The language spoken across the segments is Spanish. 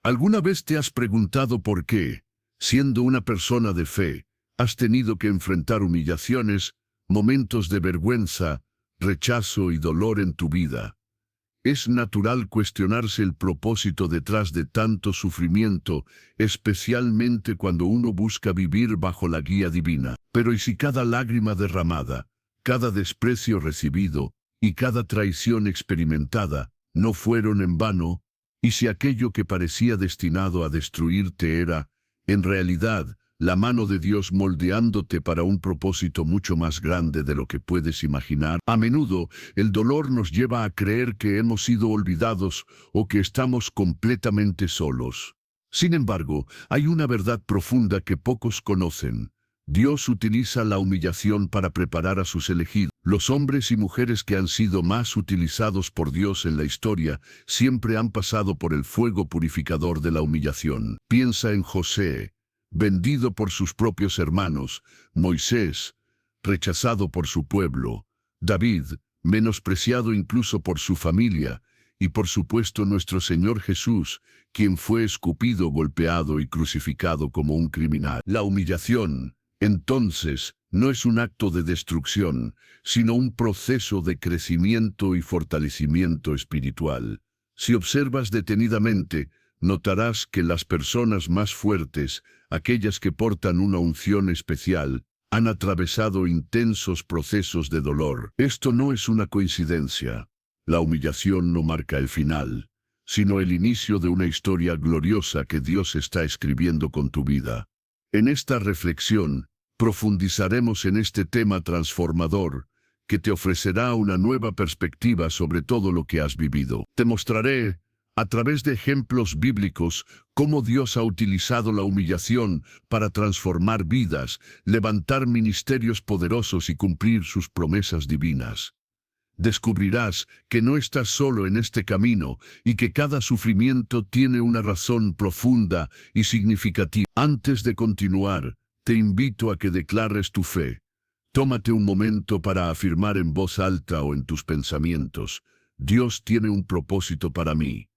¿Alguna vez te has preguntado por qué, siendo una persona de fe, has tenido que enfrentar humillaciones, momentos de vergüenza, rechazo y dolor en tu vida? Es natural cuestionarse el propósito detrás de tanto sufrimiento, especialmente cuando uno busca vivir bajo la guía divina. Pero ¿y si cada lágrima derramada, cada desprecio recibido y cada traición experimentada no fueron en vano? ¿Y si aquello que parecía destinado a destruirte era, en realidad, la mano de Dios moldeándote para un propósito mucho más grande de lo que puedes imaginar? A menudo, el dolor nos lleva a creer que hemos sido olvidados o que estamos completamente solos. Sin embargo, hay una verdad profunda que pocos conocen. Dios utiliza la humillación para preparar a sus elegidos. Los hombres y mujeres que han sido más utilizados por Dios en la historia siempre han pasado por el fuego purificador de la humillación. Piensa en José, vendido por sus propios hermanos; Moisés, rechazado por su pueblo; David, menospreciado incluso por su familia; y por supuesto nuestro Señor Jesús, quien fue escupido, golpeado y crucificado como un criminal. La humillación, entonces, no es un acto de destrucción, sino un proceso de crecimiento y fortalecimiento espiritual. Si observas detenidamente, notarás que las personas más fuertes, aquellas que portan una unción especial, han atravesado intensos procesos de dolor. Esto no es una coincidencia. La humillación no marca el final, sino el inicio de una historia gloriosa que Dios está escribiendo con tu vida. En esta reflexión, profundizaremos en este tema transformador, que te ofrecerá una nueva perspectiva sobre todo lo que has vivido. Te mostraré, a través de ejemplos bíblicos, cómo Dios ha utilizado la humillación para transformar vidas, levantar ministerios poderosos y cumplir sus promesas divinas. Descubrirás que no estás solo en este camino y que cada sufrimiento tiene una razón profunda y significativa. Antes de continuar, te invito a que declares tu fe. Tómate un momento para afirmar en voz alta o en tus pensamientos: Dios tiene un propósito para mí.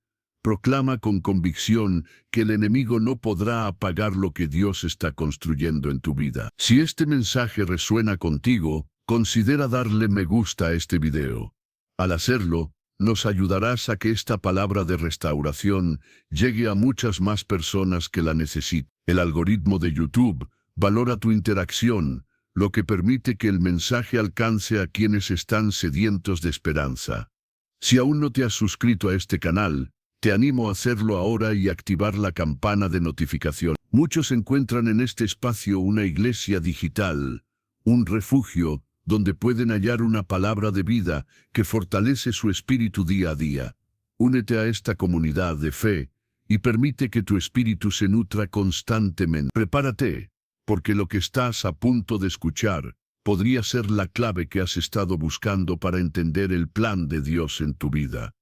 Proclama con convicción que el enemigo no podrá apagar lo que Dios está construyendo en tu vida. Si este mensaje resuena contigo, considera darle me gusta a este video. Al hacerlo, nos ayudarás a que esta palabra de restauración llegue a muchas más personas que la necesiten. El algoritmo de YouTube valora tu interacción, lo que permite que el mensaje alcance a quienes están sedientos de esperanza. Si aún no te has suscrito a este canal, te animo a hacerlo ahora y activar la campana de notificación. Muchos encuentran en este espacio una iglesia digital, un refugio donde pueden hallar una palabra de vida que fortalece su espíritu día a día. Únete a esta comunidad de fe y permite que tu espíritu se nutra constantemente. Prepárate, porque lo que estás a punto de escuchar podría ser la clave que has estado buscando para entender el plan de Dios en tu vida.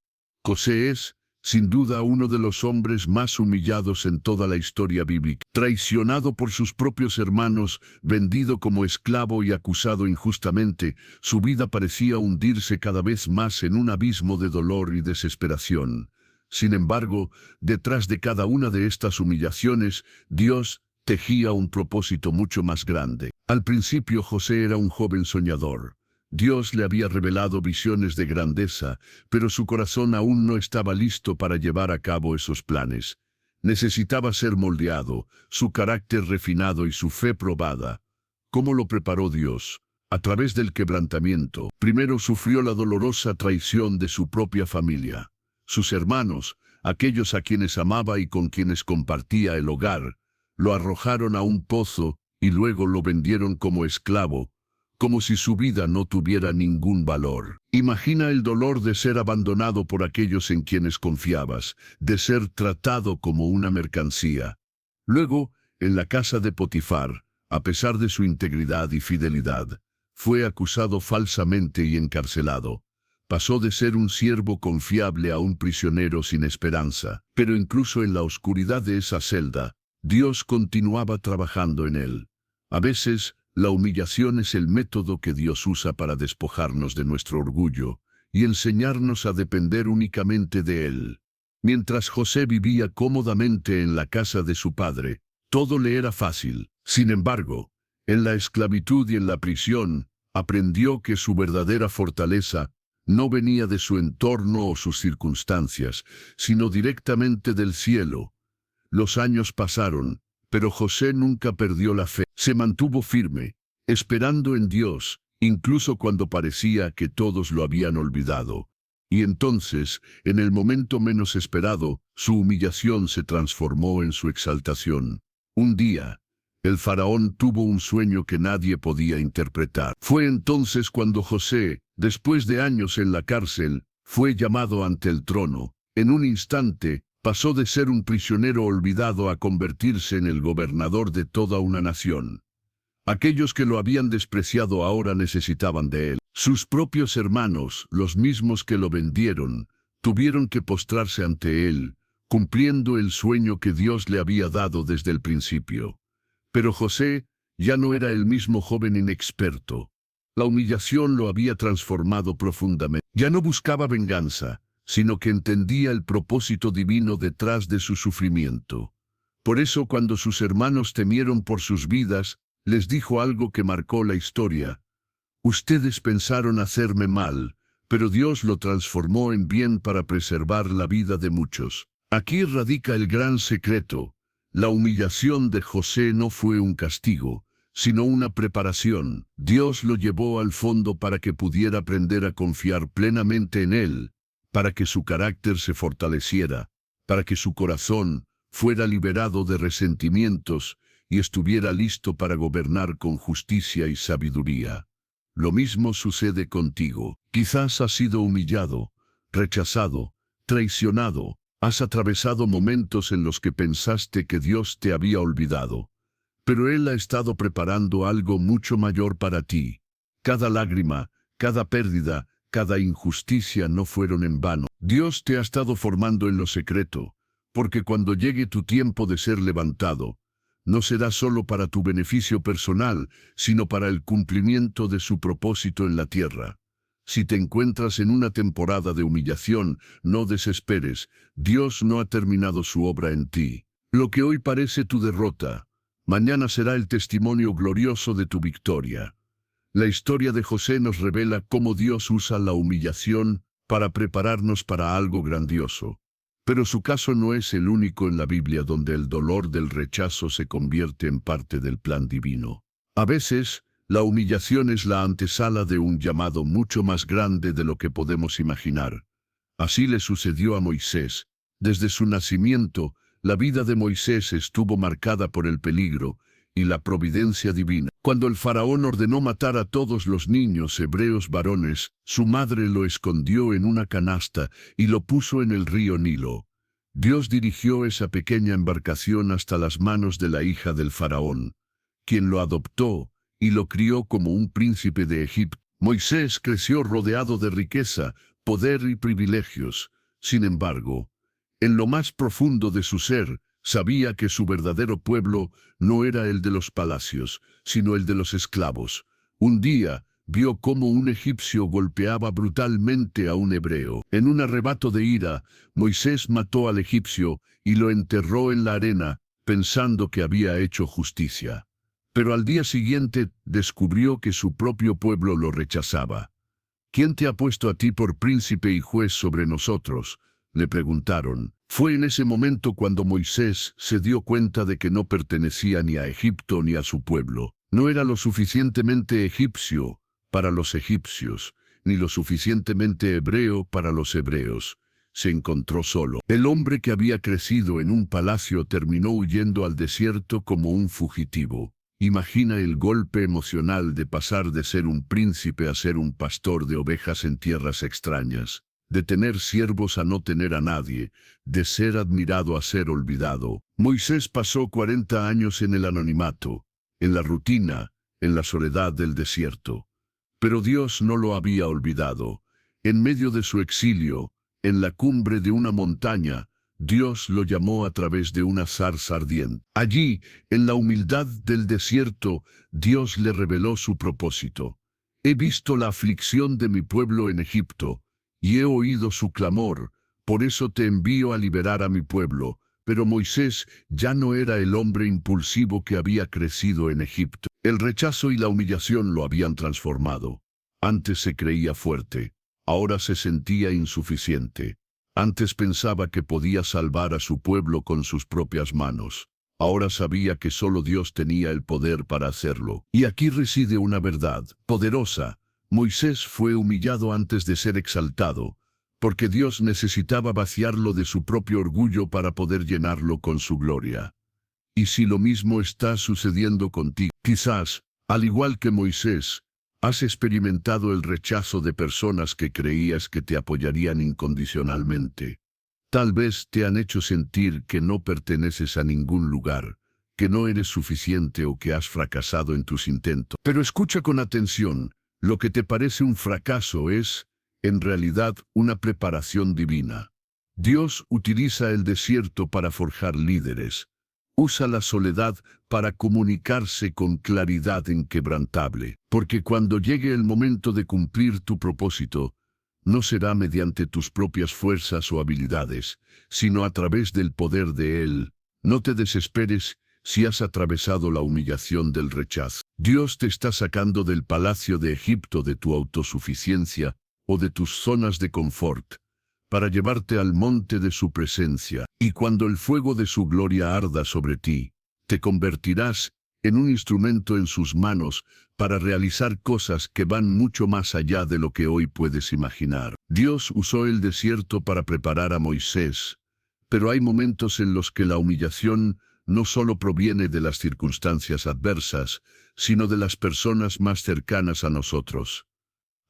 José es, sin duda, uno de los hombres más humillados en toda la historia bíblica. Traicionado por sus propios hermanos, vendido como esclavo y acusado injustamente, su vida parecía hundirse cada vez más en un abismo de dolor y desesperación. Sin embargo, detrás de cada una de estas humillaciones, Dios tejía un propósito mucho más grande. Al principio José era un joven soñador. Dios le había revelado visiones de grandeza, pero su corazón aún no estaba listo para llevar a cabo esos planes. Necesitaba ser moldeado, su carácter refinado y su fe probada. ¿Cómo lo preparó Dios? A través del quebrantamiento. Primero sufrió la dolorosa traición de su propia familia. Sus hermanos, aquellos a quienes amaba y con quienes compartía el hogar, lo arrojaron a un pozo y luego lo vendieron como esclavo, como si su vida no tuviera ningún valor. Imagina el dolor de ser abandonado por aquellos en quienes confiabas, de ser tratado como una mercancía. Luego, en la casa de Potifar, a pesar de su integridad y fidelidad, fue acusado falsamente y encarcelado. Pasó de ser un siervo confiable a un prisionero sin esperanza. Pero incluso en la oscuridad de esa celda, Dios continuaba trabajando en él. A veces, la humillación es el método que Dios usa para despojarnos de nuestro orgullo y enseñarnos a depender únicamente de Él. Mientras José vivía cómodamente en la casa de su padre, todo le era fácil. Sin embargo, en la esclavitud y en la prisión, aprendió que su verdadera fortaleza no venía de su entorno o sus circunstancias, sino directamente del cielo. Los años pasaron, pero José nunca perdió la fe. Se mantuvo firme, esperando en Dios, incluso cuando parecía que todos lo habían olvidado. Y entonces, en el momento menos esperado, su humillación se transformó en su exaltación. Un día, el faraón tuvo un sueño que nadie podía interpretar. Fue entonces cuando José, después de años en la cárcel, fue llamado ante el trono. En un instante, pasó de ser un prisionero olvidado a convertirse en el gobernador de toda una nación. Aquellos que lo habían despreciado ahora necesitaban de él. Sus propios hermanos, los mismos que lo vendieron, tuvieron que postrarse ante él, cumpliendo el sueño que Dios le había dado desde el principio. Pero José ya no era el mismo joven inexperto. La humillación lo había transformado profundamente. Ya no buscaba venganza, sino que entendía el propósito divino detrás de su sufrimiento. Por eso, cuando sus hermanos temieron por sus vidas, les dijo algo que marcó la historia. Ustedes pensaron hacerme mal, pero Dios lo transformó en bien para preservar la vida de muchos. Aquí radica el gran secreto. La humillación de José no fue un castigo, sino una preparación. Dios lo llevó al fondo para que pudiera aprender a confiar plenamente en él, para que su carácter se fortaleciera, para que su corazón fuera liberado de resentimientos y estuviera listo para gobernar con justicia y sabiduría. Lo mismo sucede contigo. Quizás has sido humillado, rechazado, traicionado. Has atravesado momentos en los que pensaste que Dios te había olvidado. Pero Él ha estado preparando algo mucho mayor para ti. Cada lágrima, cada pérdida, cada injusticia no fueron en vano. Dios te ha estado formando en lo secreto, porque cuando llegue tu tiempo de ser levantado, no será solo para tu beneficio personal, sino para el cumplimiento de su propósito en la tierra. Si te encuentras en una temporada de humillación, no desesperes. Dios no ha terminado su obra en ti. Lo que hoy parece tu derrota, mañana será el testimonio glorioso de tu victoria. La historia de José nos revela cómo Dios usa la humillación para prepararnos para algo grandioso. Pero su caso no es el único en la Biblia donde el dolor del rechazo se convierte en parte del plan divino. A veces, la humillación es la antesala de un llamado mucho más grande de lo que podemos imaginar. Así le sucedió a Moisés. Desde su nacimiento, la vida de Moisés estuvo marcada por el peligro y la providencia divina. Cuando el faraón ordenó matar a todos los niños hebreos varones, su madre lo escondió en una canasta y lo puso en el río Nilo. Dios dirigió esa pequeña embarcación hasta las manos de la hija del faraón, quien lo adoptó y lo crió como un príncipe de Egipto. Moisés creció rodeado de riqueza, poder y privilegios. Sin embargo, en lo más profundo de su ser, sabía que su verdadero pueblo no era el de los palacios, sino el de los esclavos. Un día, vio cómo un egipcio golpeaba brutalmente a un hebreo. En un arrebato de ira, Moisés mató al egipcio y lo enterró en la arena, pensando que había hecho justicia. Pero al día siguiente descubrió que su propio pueblo lo rechazaba. ¿Quién te ha puesto a ti por príncipe y juez sobre nosotros?, le preguntaron. Fue en ese momento cuando Moisés se dio cuenta de que no pertenecía ni a Egipto ni a su pueblo. No era lo suficientemente egipcio para los egipcios, ni lo suficientemente hebreo para los hebreos. Se encontró solo. El hombre que había crecido en un palacio terminó huyendo al desierto como un fugitivo. Imagina el golpe emocional de pasar de ser un príncipe a ser un pastor de ovejas en tierras extrañas, de tener siervos a no tener a nadie, de ser admirado a ser olvidado. Moisés pasó 40 años en el anonimato, en la rutina, en la soledad del desierto. Pero Dios no lo había olvidado. En medio de su exilio, en la cumbre de una montaña, Dios lo llamó a través de una zarza ardiente. Allí, en la humildad del desierto, Dios le reveló su propósito. He visto la aflicción de mi pueblo en Egipto, y he oído su clamor, Por eso te envío a liberar a mi pueblo. Pero Moisés ya no era el hombre impulsivo que había crecido en Egipto. El rechazo y la humillación lo habían transformado. Antes se creía fuerte, ahora se sentía insuficiente. Antes pensaba que podía salvar a su pueblo con sus propias manos. Ahora sabía que solo Dios tenía el poder para hacerlo. Y aquí reside una verdad poderosa. Moisés fue humillado antes de ser exaltado, porque Dios necesitaba vaciarlo de su propio orgullo para poder llenarlo con su gloria. Y si lo mismo está sucediendo contigo, quizás, al igual que Moisés, has experimentado el rechazo de personas que creías que te apoyarían incondicionalmente. Tal vez te han hecho sentir que no perteneces a ningún lugar, que no eres suficiente o que has fracasado en tus intentos. Pero escucha con atención, lo que te parece un fracaso es, en realidad, una preparación divina. Dios utiliza el desierto para forjar líderes. Usa la soledad para comunicarse con claridad inquebrantable. Porque cuando llegue el momento de cumplir tu propósito, no será mediante tus propias fuerzas o habilidades, sino a través del poder de Él. No te desesperes si has atravesado la humillación del rechazo. Dios te está sacando del palacio de Egipto, de tu autosuficiencia o de tus zonas de confort, para llevarte al monte de su presencia. Y cuando el fuego de su gloria arda sobre ti, te convertirás en un instrumento en sus manos para realizar cosas que van mucho más allá de lo que hoy puedes imaginar. Dios usó el desierto para preparar a Moisés, pero hay momentos en los que la humillación no solo proviene de las circunstancias adversas, sino de las personas más cercanas a nosotros.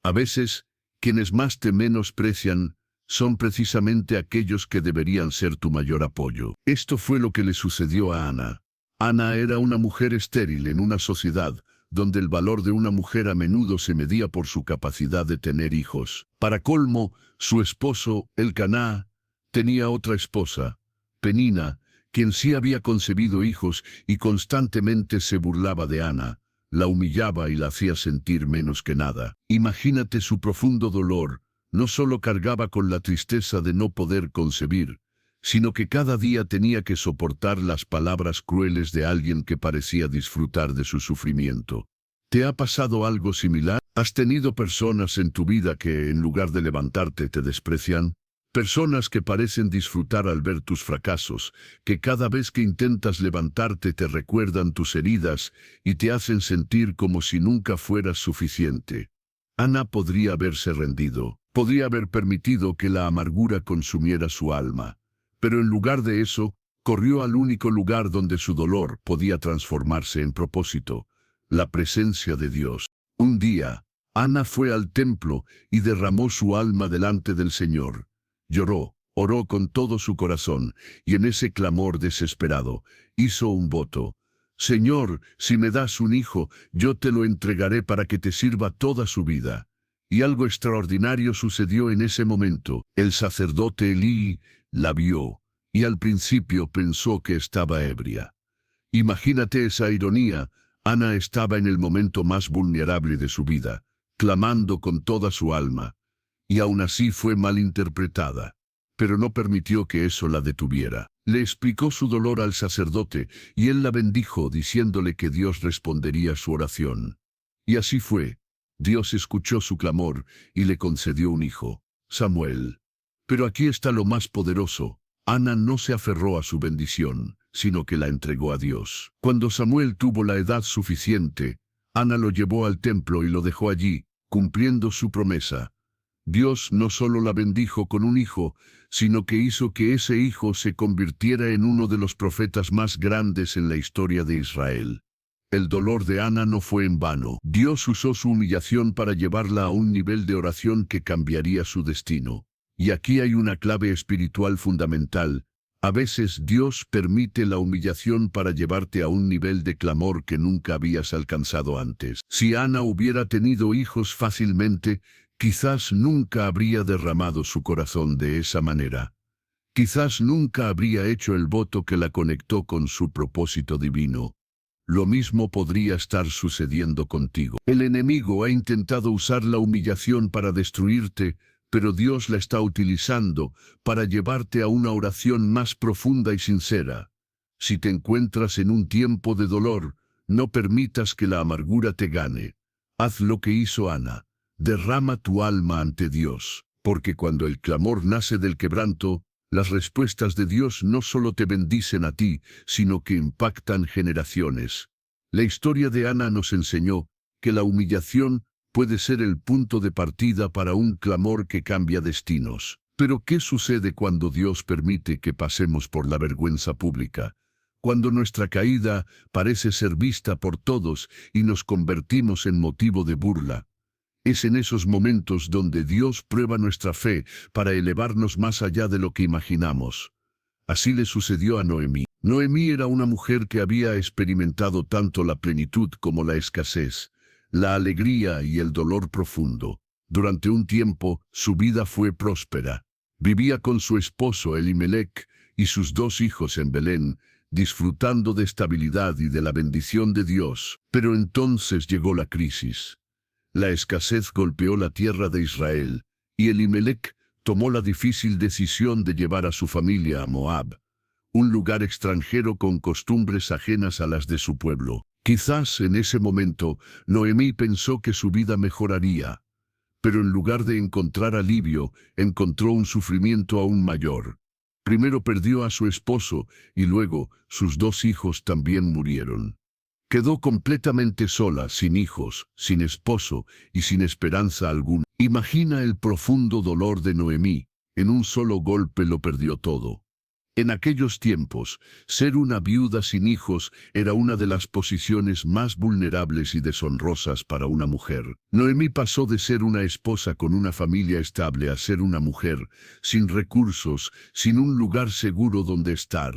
A veces, quienes más te menosprecian son precisamente aquellos que deberían ser tu mayor apoyo. Esto fue lo que le sucedió a Ana. Ana era una mujer estéril en una sociedad donde el valor de una mujer a menudo se medía por su capacidad de tener hijos. Para colmo, su esposo, Elcaná, tenía otra esposa, Penina, quien sí había concebido hijos y constantemente se burlaba de Ana, la humillaba y la hacía sentir menos que nada. Imagínate su profundo dolor. No solo cargaba con la tristeza de no poder concebir, sino que cada día tenía que soportar las palabras crueles de alguien que parecía disfrutar de su sufrimiento. ¿Te ha pasado algo similar? ¿Has tenido personas en tu vida que, en lugar de levantarte, te desprecian? Personas que parecen disfrutar al ver tus fracasos, que cada vez que intentas levantarte te recuerdan tus heridas y te hacen sentir como si nunca fueras suficiente. Ana podría haberse rendido. Podría haber permitido que la amargura consumiera su alma, pero en lugar de eso, corrió al único lugar donde su dolor podía transformarse en propósito, la presencia de Dios. Un día, Ana fue al templo y derramó su alma delante del Señor. Lloró, oró con todo su corazón, y en ese clamor desesperado, hizo un voto. Señor, si me das un hijo, yo te lo entregaré para que te sirva toda su vida. Y algo extraordinario sucedió en ese momento. El sacerdote Elí la vio, y al principio pensó que estaba ebria. Imagínate esa ironía. Ana estaba en el momento más vulnerable de su vida, clamando con toda su alma, y aún así fue malinterpretada. Pero no permitió que eso la detuviera. Le explicó su dolor al sacerdote, y él la bendijo diciéndole que Dios respondería su oración. Y así fue. Dios escuchó su clamor y le concedió un hijo, Samuel. Pero aquí está lo más poderoso. Ana no se aferró a su bendición, sino que la entregó a Dios. Cuando Samuel tuvo la edad suficiente, Ana lo llevó al templo y lo dejó allí, cumpliendo su promesa. Dios no solo la bendijo con un hijo, sino que hizo que ese hijo se convirtiera en uno de los profetas más grandes en la historia de Israel. El dolor de Ana no fue en vano. Dios usó su humillación para llevarla a un nivel de oración que cambiaría su destino. Y aquí hay una clave espiritual fundamental. A veces Dios permite la humillación para llevarte a un nivel de clamor que nunca habías alcanzado antes. Si Ana hubiera tenido hijos fácilmente, quizás nunca habría derramado su corazón de esa manera. Quizás nunca habría hecho el voto que la conectó con su propósito divino. Lo mismo podría estar sucediendo contigo. El enemigo ha intentado usar la humillación para destruirte, pero Dios la está utilizando para llevarte a una oración más profunda y sincera. Si te encuentras en un tiempo de dolor, no permitas que la amargura te gane. Haz lo que hizo Ana. Derrama tu alma ante Dios, porque cuando el clamor nace del quebranto, las respuestas de Dios no solo te bendicen a ti, sino que impactan generaciones. La historia de Ana nos enseñó que la humillación puede ser el punto de partida para un clamor que cambia destinos. Pero ¿qué sucede cuando Dios permite que pasemos por la vergüenza pública? Cuando nuestra caída parece ser vista por todos y nos convertimos en motivo de burla. Es en esos momentos donde Dios prueba nuestra fe para elevarnos más allá de lo que imaginamos. Así le sucedió a Noemí. Noemí era una mujer que había experimentado tanto la plenitud como la escasez, la alegría y el dolor profundo. Durante un tiempo, su vida fue próspera. Vivía con su esposo Elimelec y sus 2 hijos en Belén, disfrutando de estabilidad y de la bendición de Dios. Pero entonces llegó la crisis. La escasez golpeó la tierra de Israel, y Elimelec tomó la difícil decisión de llevar a su familia a Moab, un lugar extranjero con costumbres ajenas a las de su pueblo. Quizás en ese momento Noemí pensó que su vida mejoraría, pero en lugar de encontrar alivio, encontró un sufrimiento aún mayor. Primero perdió a su esposo y luego sus 2 hijos también murieron. Quedó completamente sola, sin hijos, sin esposo y sin esperanza alguna. Imagina el profundo dolor de Noemí. En un solo golpe lo perdió todo. En aquellos tiempos, ser una viuda sin hijos era una de las posiciones más vulnerables y deshonrosas para una mujer. Noemí pasó de ser una esposa con una familia estable a ser una mujer, sin recursos, sin un lugar seguro donde estar.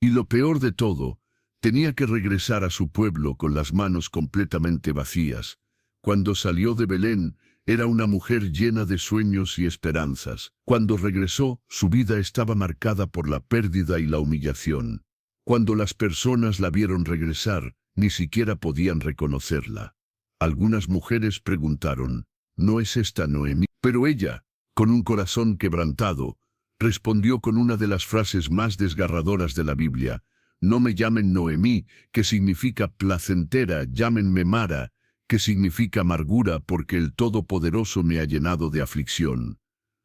Y lo peor de todo, tenía que regresar a su pueblo con las manos completamente vacías. Cuando salió de Belén, era una mujer llena de sueños y esperanzas. Cuando regresó, su vida estaba marcada por la pérdida y la humillación. Cuando las personas la vieron regresar, ni siquiera podían reconocerla. Algunas mujeres preguntaron, ¿no es esta Noemí? Pero ella, con un corazón quebrantado, respondió con una de las frases más desgarradoras de la Biblia: no me llamen Noemí, que significa placentera, llámenme Mara, que significa amargura, porque el Todopoderoso me ha llenado de aflicción.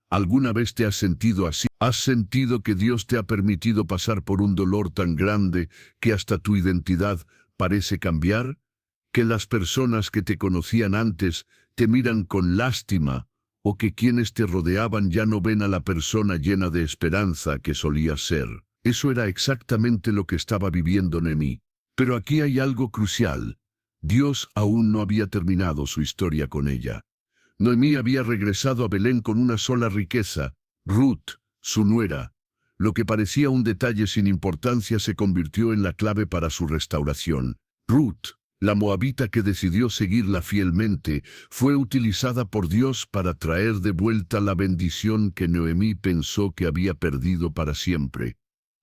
¿Alguna vez te has sentido así? ¿Has sentido que Dios te ha permitido pasar por un dolor tan grande que hasta tu identidad parece cambiar? ¿Que las personas que te conocían antes te miran con lástima? ¿O que quienes te rodeaban ya no ven a la persona llena de esperanza que solías ser? Eso era exactamente lo que estaba viviendo Noemí. Pero aquí hay algo crucial. Dios aún no había terminado su historia con ella. Noemí había regresado a Belén con una sola riqueza: Ruth, su nuera. Lo que parecía un detalle sin importancia se convirtió en la clave para su restauración. Ruth, la moabita que decidió seguirla fielmente, fue utilizada por Dios para traer de vuelta la bendición que Noemí pensó que había perdido para siempre.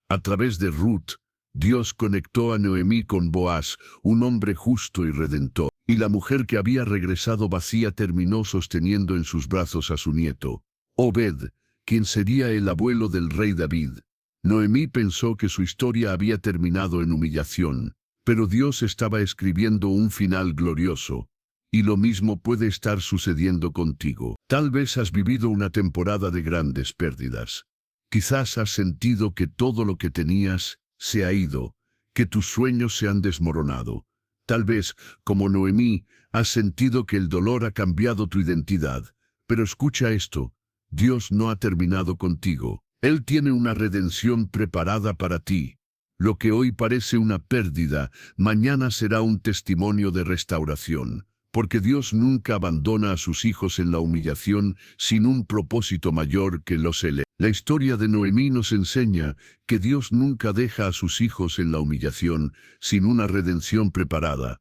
A través de Ruth, Dios conectó a Noemí con Boaz, un hombre justo y redentor, y la mujer que había regresado vacía terminó sosteniendo en sus brazos a su nieto, Obed, quien sería el abuelo del rey David. Noemí pensó que su historia había terminado en humillación, pero Dios estaba escribiendo un final glorioso. Y lo mismo puede estar sucediendo contigo. Tal vez has vivido una temporada de grandes pérdidas. Quizás has sentido que todo lo que tenías se ha ido, que tus sueños se han desmoronado. Tal vez, como Noemí, has sentido que el dolor ha cambiado tu identidad. Pero escucha esto: Dios no ha terminado contigo. Él tiene una redención preparada para ti. Lo que hoy parece una pérdida, mañana será un testimonio de restauración. Porque Dios nunca abandona a sus hijos en la humillación sin un propósito mayor que los eleva. La historia de Noemí nos enseña que Dios nunca deja a sus hijos en la humillación sin una redención preparada.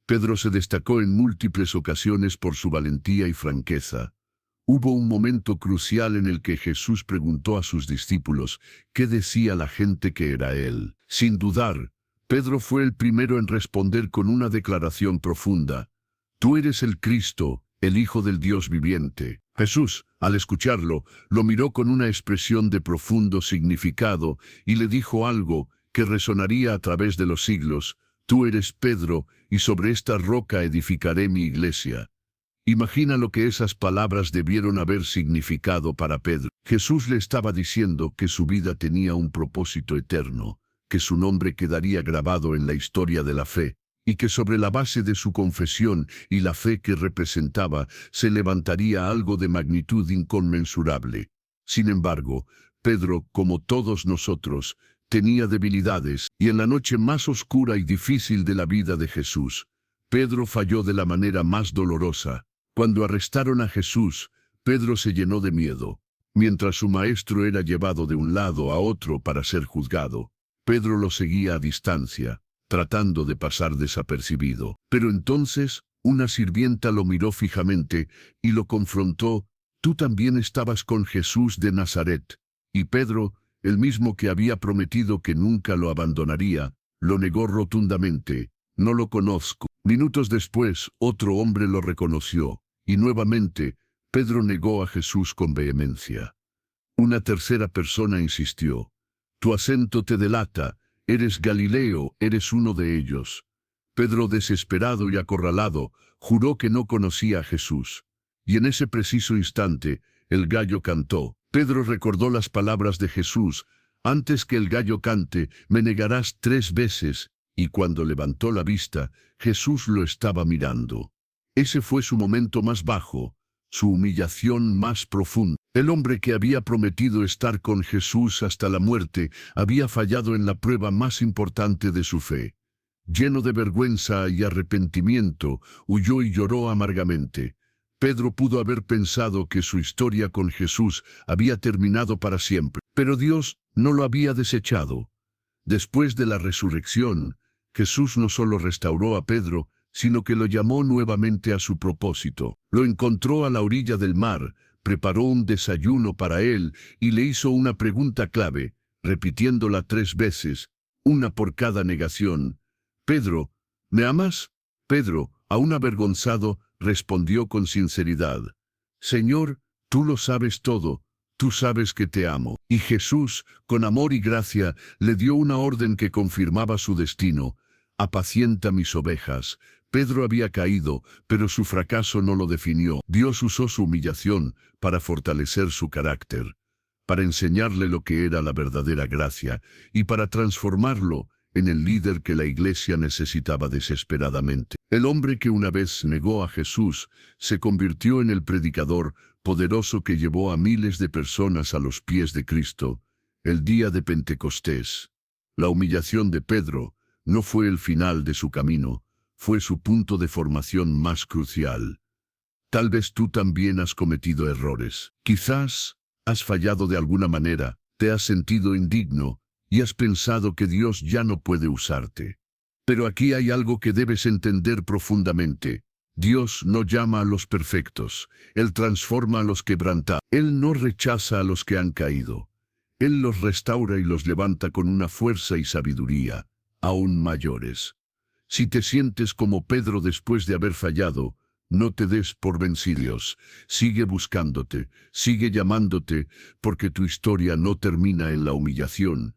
Pedro se destacó en múltiples ocasiones por su valentía y franqueza. Hubo un momento crucial en el que Jesús preguntó a sus discípulos qué decía la gente que era él. Sin dudar, Pedro fue el primero en responder con una declaración profunda: Tú eres el Cristo, el Hijo del Dios viviente. Jesús, al escucharlo, lo miró con una expresión de profundo significado y le dijo algo que resonaría a través de los siglos: tú eres Pedro, y sobre esta roca edificaré mi iglesia. Imagina lo que esas palabras debieron haber significado para Pedro. Jesús le estaba diciendo que su vida tenía un propósito eterno, que su nombre quedaría grabado en la historia de la fe, y que sobre la base de su confesión y la fe que representaba se levantaría algo de magnitud inconmensurable. Sin embargo, Pedro, como todos nosotros, tenía debilidades, y en la noche más oscura y difícil de la vida de Jesús, Pedro falló de la manera más dolorosa. Cuando arrestaron a Jesús, Pedro se llenó de miedo. Mientras su maestro era llevado de un lado a otro para ser juzgado, Pedro lo seguía a distancia, tratando de pasar desapercibido. Pero entonces, una sirvienta lo miró fijamente y lo confrontó: tú también estabas con Jesús de Nazaret. Y Pedro, el mismo que había prometido que nunca lo abandonaría, lo negó rotundamente: no lo conozco. Minutos después, otro hombre lo reconoció, y nuevamente, Pedro negó a Jesús con vehemencia. Una tercera persona insistió: tu acento te delata, eres Galileo, eres uno de ellos. Pedro, desesperado y acorralado, juró que no conocía a Jesús. Y en ese preciso instante, el gallo cantó. Pedro recordó las palabras de Jesús: antes que el gallo cante, me negarás 3 veces, y cuando levantó la vista, Jesús lo estaba mirando. Ese fue su momento más bajo, su humillación más profunda. El hombre que había prometido estar con Jesús hasta la muerte había fallado en la prueba más importante de su fe. Lleno de vergüenza y arrepentimiento, huyó y lloró amargamente. Pedro pudo haber pensado que su historia con Jesús había terminado para siempre, pero Dios no lo había desechado. Después de la resurrección, Jesús no solo restauró a Pedro, sino que lo llamó nuevamente a su propósito. Lo encontró a la orilla del mar, preparó un desayuno para él y le hizo una pregunta clave, repitiéndola 3 veces, una por cada negación. Pedro, ¿me amas? Pedro, aún avergonzado, respondió con sinceridad: Señor, tú lo sabes todo, tú sabes que te amo. Y Jesús, con amor y gracia, le dio una orden que confirmaba su destino: apacienta mis ovejas. Pedro había caído, pero su fracaso no lo definió. Dios usó su humillación para fortalecer su carácter, para enseñarle lo que era la verdadera gracia y para transformarlo en el líder que la iglesia necesitaba desesperadamente. El hombre que una vez negó a Jesús se convirtió en el predicador poderoso que llevó a miles de personas a los pies de Cristo el día de Pentecostés. La humillación de Pedro no fue el final de su camino, fue su punto de formación más crucial. Tal vez tú también has cometido errores. Quizás has fallado de alguna manera, te has sentido indigno y has pensado que Dios ya no puede usarte. Pero aquí hay algo que debes entender profundamente. Dios no llama a los perfectos, Él transforma a los quebrantados. Él no rechaza a los que han caído. Él los restaura y los levanta con una fuerza y sabiduría aún mayores. Si te sientes como Pedro después de haber fallado, no te des por vencidos. Sigue buscándote, sigue llamándote, porque tu historia no termina en la humillación,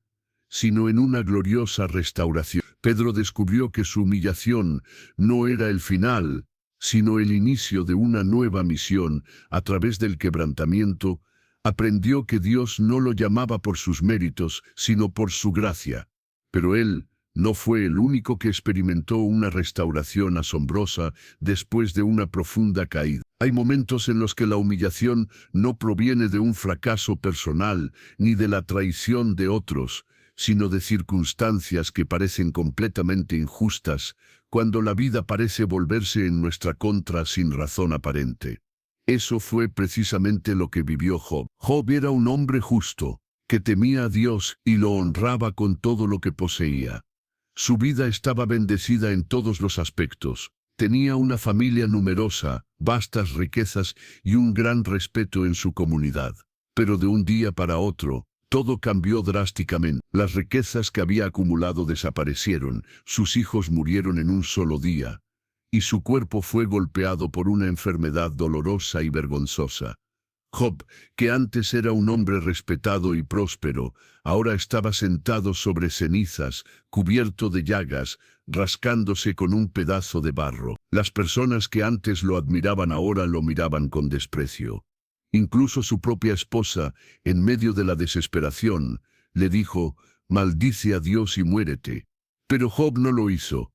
sino en una gloriosa restauración. Pedro descubrió que su humillación no era el final, sino el inicio de una nueva misión. A través del quebrantamiento, aprendió que Dios no lo llamaba por sus méritos, sino por su gracia. Pero él no fue el único que experimentó una restauración asombrosa después de una profunda caída. Hay momentos en los que la humillación no proviene de un fracaso personal ni de la traición de otros, sino de circunstancias que parecen completamente injustas, cuando la vida parece volverse en nuestra contra sin razón aparente. Eso fue precisamente lo que vivió Job. Job era un hombre justo, que temía a Dios y lo honraba con todo lo que poseía. Su vida estaba bendecida en todos los aspectos. Tenía una familia numerosa, vastas riquezas y un gran respeto en su comunidad. Pero de un día para otro, todo cambió drásticamente. Las riquezas que había acumulado desaparecieron, sus hijos murieron en un solo día, y su cuerpo fue golpeado por una enfermedad dolorosa y vergonzosa. Job, que antes era un hombre respetado y próspero, ahora estaba sentado sobre cenizas, cubierto de llagas, rascándose con un pedazo de barro. Las personas que antes lo admiraban ahora lo miraban con desprecio. Incluso su propia esposa, en medio de la desesperación, le dijo: «Maldice a Dios y muérete». Pero Job no lo hizo.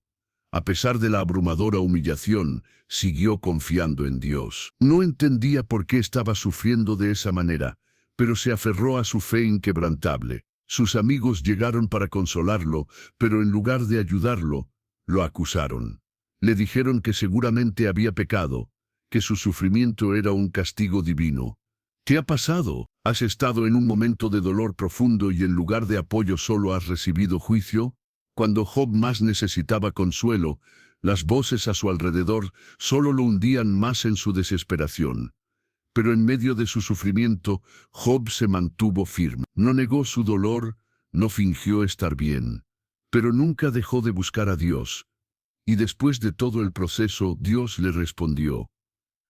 A pesar de la abrumadora humillación, siguió confiando en Dios. No entendía por qué estaba sufriendo de esa manera, pero se aferró a su fe inquebrantable. Sus amigos llegaron para consolarlo, pero en lugar de ayudarlo, lo acusaron. Le dijeron que seguramente había pecado, que su sufrimiento era un castigo divino. ¿Qué ha pasado? ¿Has estado en un momento de dolor profundo y en lugar de apoyo solo has recibido juicio? Cuando Job más necesitaba consuelo, las voces a su alrededor solo lo hundían más en su desesperación. Pero en medio de su sufrimiento, Job se mantuvo firme. No negó su dolor, no fingió estar bien, pero nunca dejó de buscar a Dios. Y después de todo el proceso, Dios le respondió.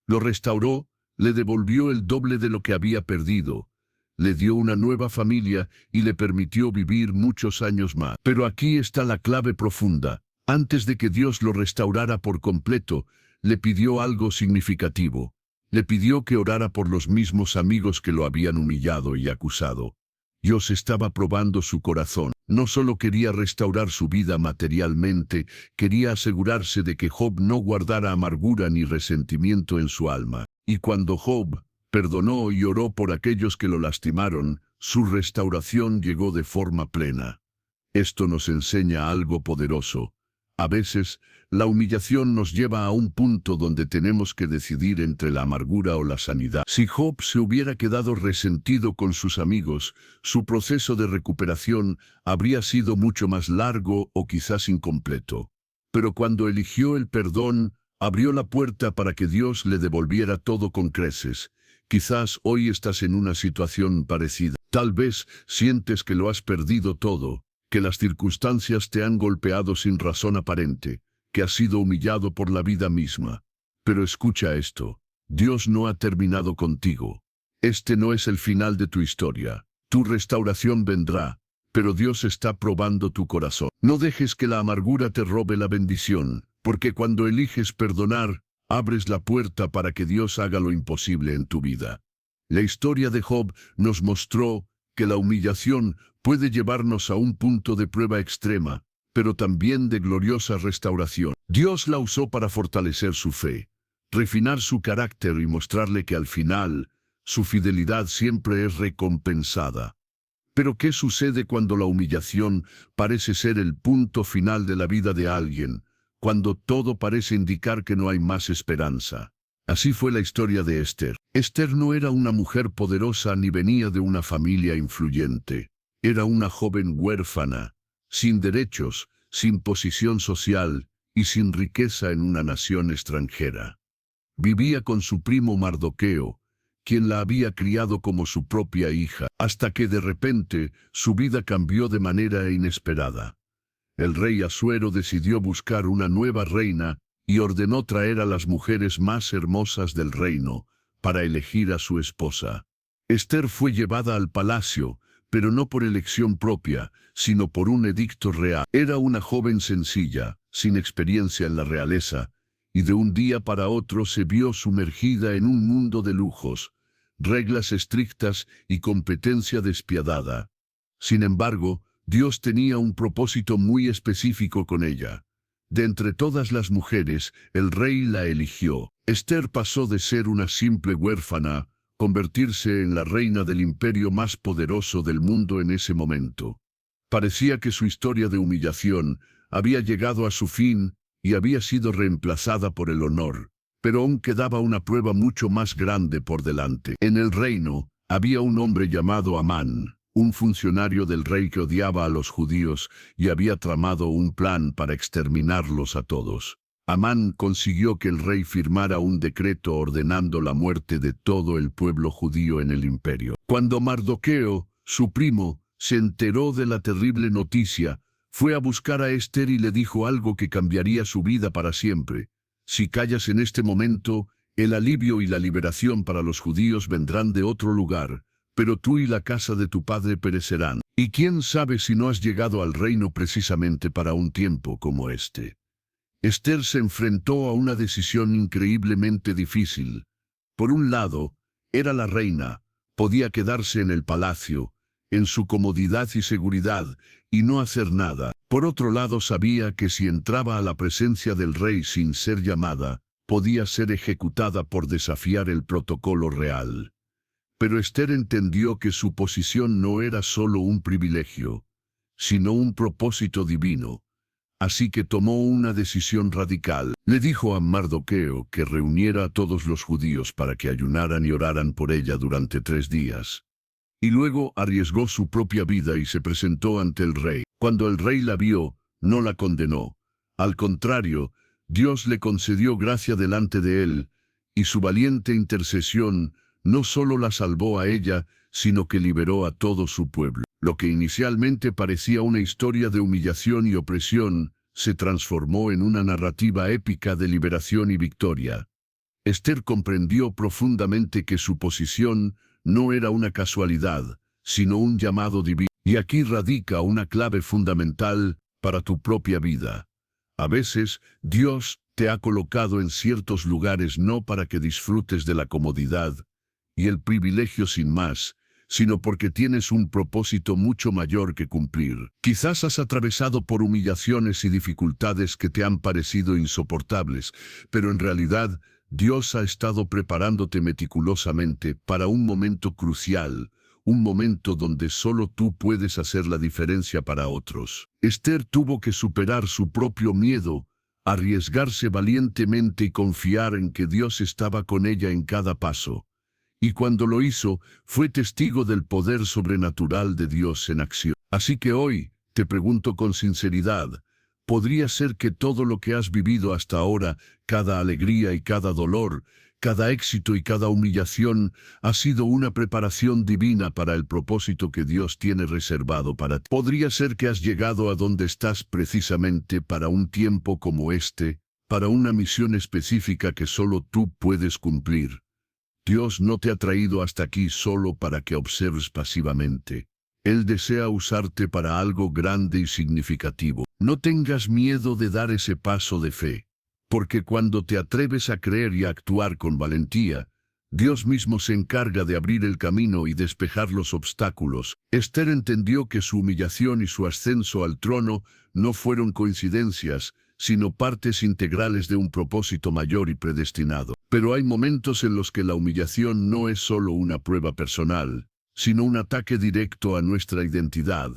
Lo restauró, le devolvió el doble de lo que había perdido. Le dio una nueva familia y le permitió vivir muchos años más. Pero aquí está la clave profunda. Antes de que Dios lo restaurara por completo, le pidió algo significativo. Le pidió que orara por los mismos amigos que lo habían humillado y acusado. Dios estaba probando su corazón. No solo quería restaurar su vida materialmente, quería asegurarse de que Job no guardara amargura ni resentimiento en su alma. Y cuando Job perdonó y oró por aquellos que lo lastimaron, su restauración llegó de forma plena. Esto nos enseña algo poderoso. A veces, la humillación nos lleva a un punto donde tenemos que decidir entre la amargura o la sanidad. Si Job se hubiera quedado resentido con sus amigos, su proceso de recuperación habría sido mucho más largo o quizás incompleto. Pero cuando eligió el perdón, abrió la puerta para que Dios le devolviera todo con creces. Quizás hoy estás en una situación parecida. Tal vez sientes que lo has perdido todo, que las circunstancias te han golpeado sin razón aparente, que has sido humillado por la vida misma. Pero escucha esto, Dios no ha terminado contigo. Este no es el final de tu historia. Tu restauración vendrá, pero Dios está probando tu corazón. No dejes que la amargura te robe la bendición, porque cuando eliges perdonar, abres la puerta para que Dios haga lo imposible en tu vida. La historia de Job nos mostró que la humillación puede llevarnos a un punto de prueba extrema, pero también de gloriosa restauración. Dios la usó para fortalecer su fe, refinar su carácter y mostrarle que al final, su fidelidad siempre es recompensada. Pero ¿qué sucede cuando la humillación parece ser el punto final de la vida de alguien? Cuando todo parece indicar que no hay más esperanza. Así fue la historia de Esther. Esther no era una mujer poderosa ni venía de una familia influyente. Era una joven huérfana, sin derechos, sin posición social y sin riqueza en una nación extranjera. Vivía con su primo Mardoqueo, quien la había criado como su propia hija, hasta que de repente su vida cambió de manera inesperada. El rey Asuero decidió buscar una nueva reina y ordenó traer a las mujeres más hermosas del reino para elegir a su esposa. Esther fue llevada al palacio, pero no por elección propia, sino por un edicto real. Era una joven sencilla, sin experiencia en la realeza, y de un día para otro se vio sumergida en un mundo de lujos, reglas estrictas y competencia despiadada. Sin embargo, Dios tenía un propósito muy específico con ella. De entre todas las mujeres, el rey la eligió. Esther pasó de ser una simple huérfana a convertirse en la reina del imperio más poderoso del mundo en ese momento. Parecía que su historia de humillación había llegado a su fin y había sido reemplazada por el honor, pero aún quedaba una prueba mucho más grande por delante. En el reino había un hombre llamado Amán, un funcionario del rey que odiaba a los judíos y había tramado un plan para exterminarlos a todos. Amán consiguió que el rey firmara un decreto ordenando la muerte de todo el pueblo judío en el imperio. Cuando Mardoqueo, su primo, se enteró de la terrible noticia, fue a buscar a Esther y le dijo algo que cambiaría su vida para siempre. Si callas en este momento, El alivio y la liberación para los judíos vendrán de otro lugar, pero tú y la casa de tu padre perecerán. Y quién sabe si no has llegado al reino precisamente para un tiempo como este. Esther se enfrentó a una decisión increíblemente difícil. Por un lado, era la reina, podía quedarse en el palacio, en su comodidad y seguridad, y no hacer nada. Por otro lado, sabía que si entraba a la presencia del rey sin ser llamada, podía ser ejecutada por desafiar el protocolo real. Pero Esther entendió que su posición no era solo un privilegio, sino un propósito divino. Así que tomó una decisión radical. Le dijo a Mardoqueo que reuniera a todos los judíos para que ayunaran y oraran por ella durante 3 días. Y luego arriesgó su propia vida y se presentó ante el rey. Cuando el rey la vio, no la condenó. Al contrario, Dios le concedió gracia delante de él, y su valiente intercesión no solo la salvó a ella, sino que liberó a todo su pueblo. Lo que inicialmente parecía una historia de humillación y opresión, se transformó en una narrativa épica de liberación y victoria. Esther comprendió profundamente que su posición no era una casualidad, sino un llamado divino. Y aquí radica una clave fundamental para tu propia vida. A veces, Dios te ha colocado en ciertos lugares no para que disfrutes de la comodidad y el privilegio sin más, sino porque tienes un propósito mucho mayor que cumplir. Quizás has atravesado por humillaciones y dificultades que te han parecido insoportables, pero en realidad Dios ha estado preparándote meticulosamente para un momento crucial, un momento donde solo tú puedes hacer la diferencia para otros. Esther tuvo que superar su propio miedo, arriesgarse valientemente y confiar en que Dios estaba con ella en cada paso. Y cuando lo hizo, fue testigo del poder sobrenatural de Dios en acción. Así que hoy, te pregunto con sinceridad, ¿podría ser que todo lo que has vivido hasta ahora, cada alegría y cada dolor, cada éxito y cada humillación, ha sido una preparación divina para el propósito que Dios tiene reservado para ti? ¿Podría ser que has llegado a donde estás precisamente para un tiempo como este, para una misión específica que solo tú puedes cumplir? Dios no te ha traído hasta aquí solo para que observes pasivamente. Él desea usarte para algo grande y significativo. No tengas miedo de dar ese paso de fe, porque cuando te atreves a creer y a actuar con valentía, Dios mismo se encarga de abrir el camino y despejar los obstáculos. Esther entendió que su humillación y su ascenso al trono no fueron coincidencias, sino partes integrales de un propósito mayor y predestinado. Pero hay momentos en los que la humillación no es solo una prueba personal, sino un ataque directo a nuestra identidad,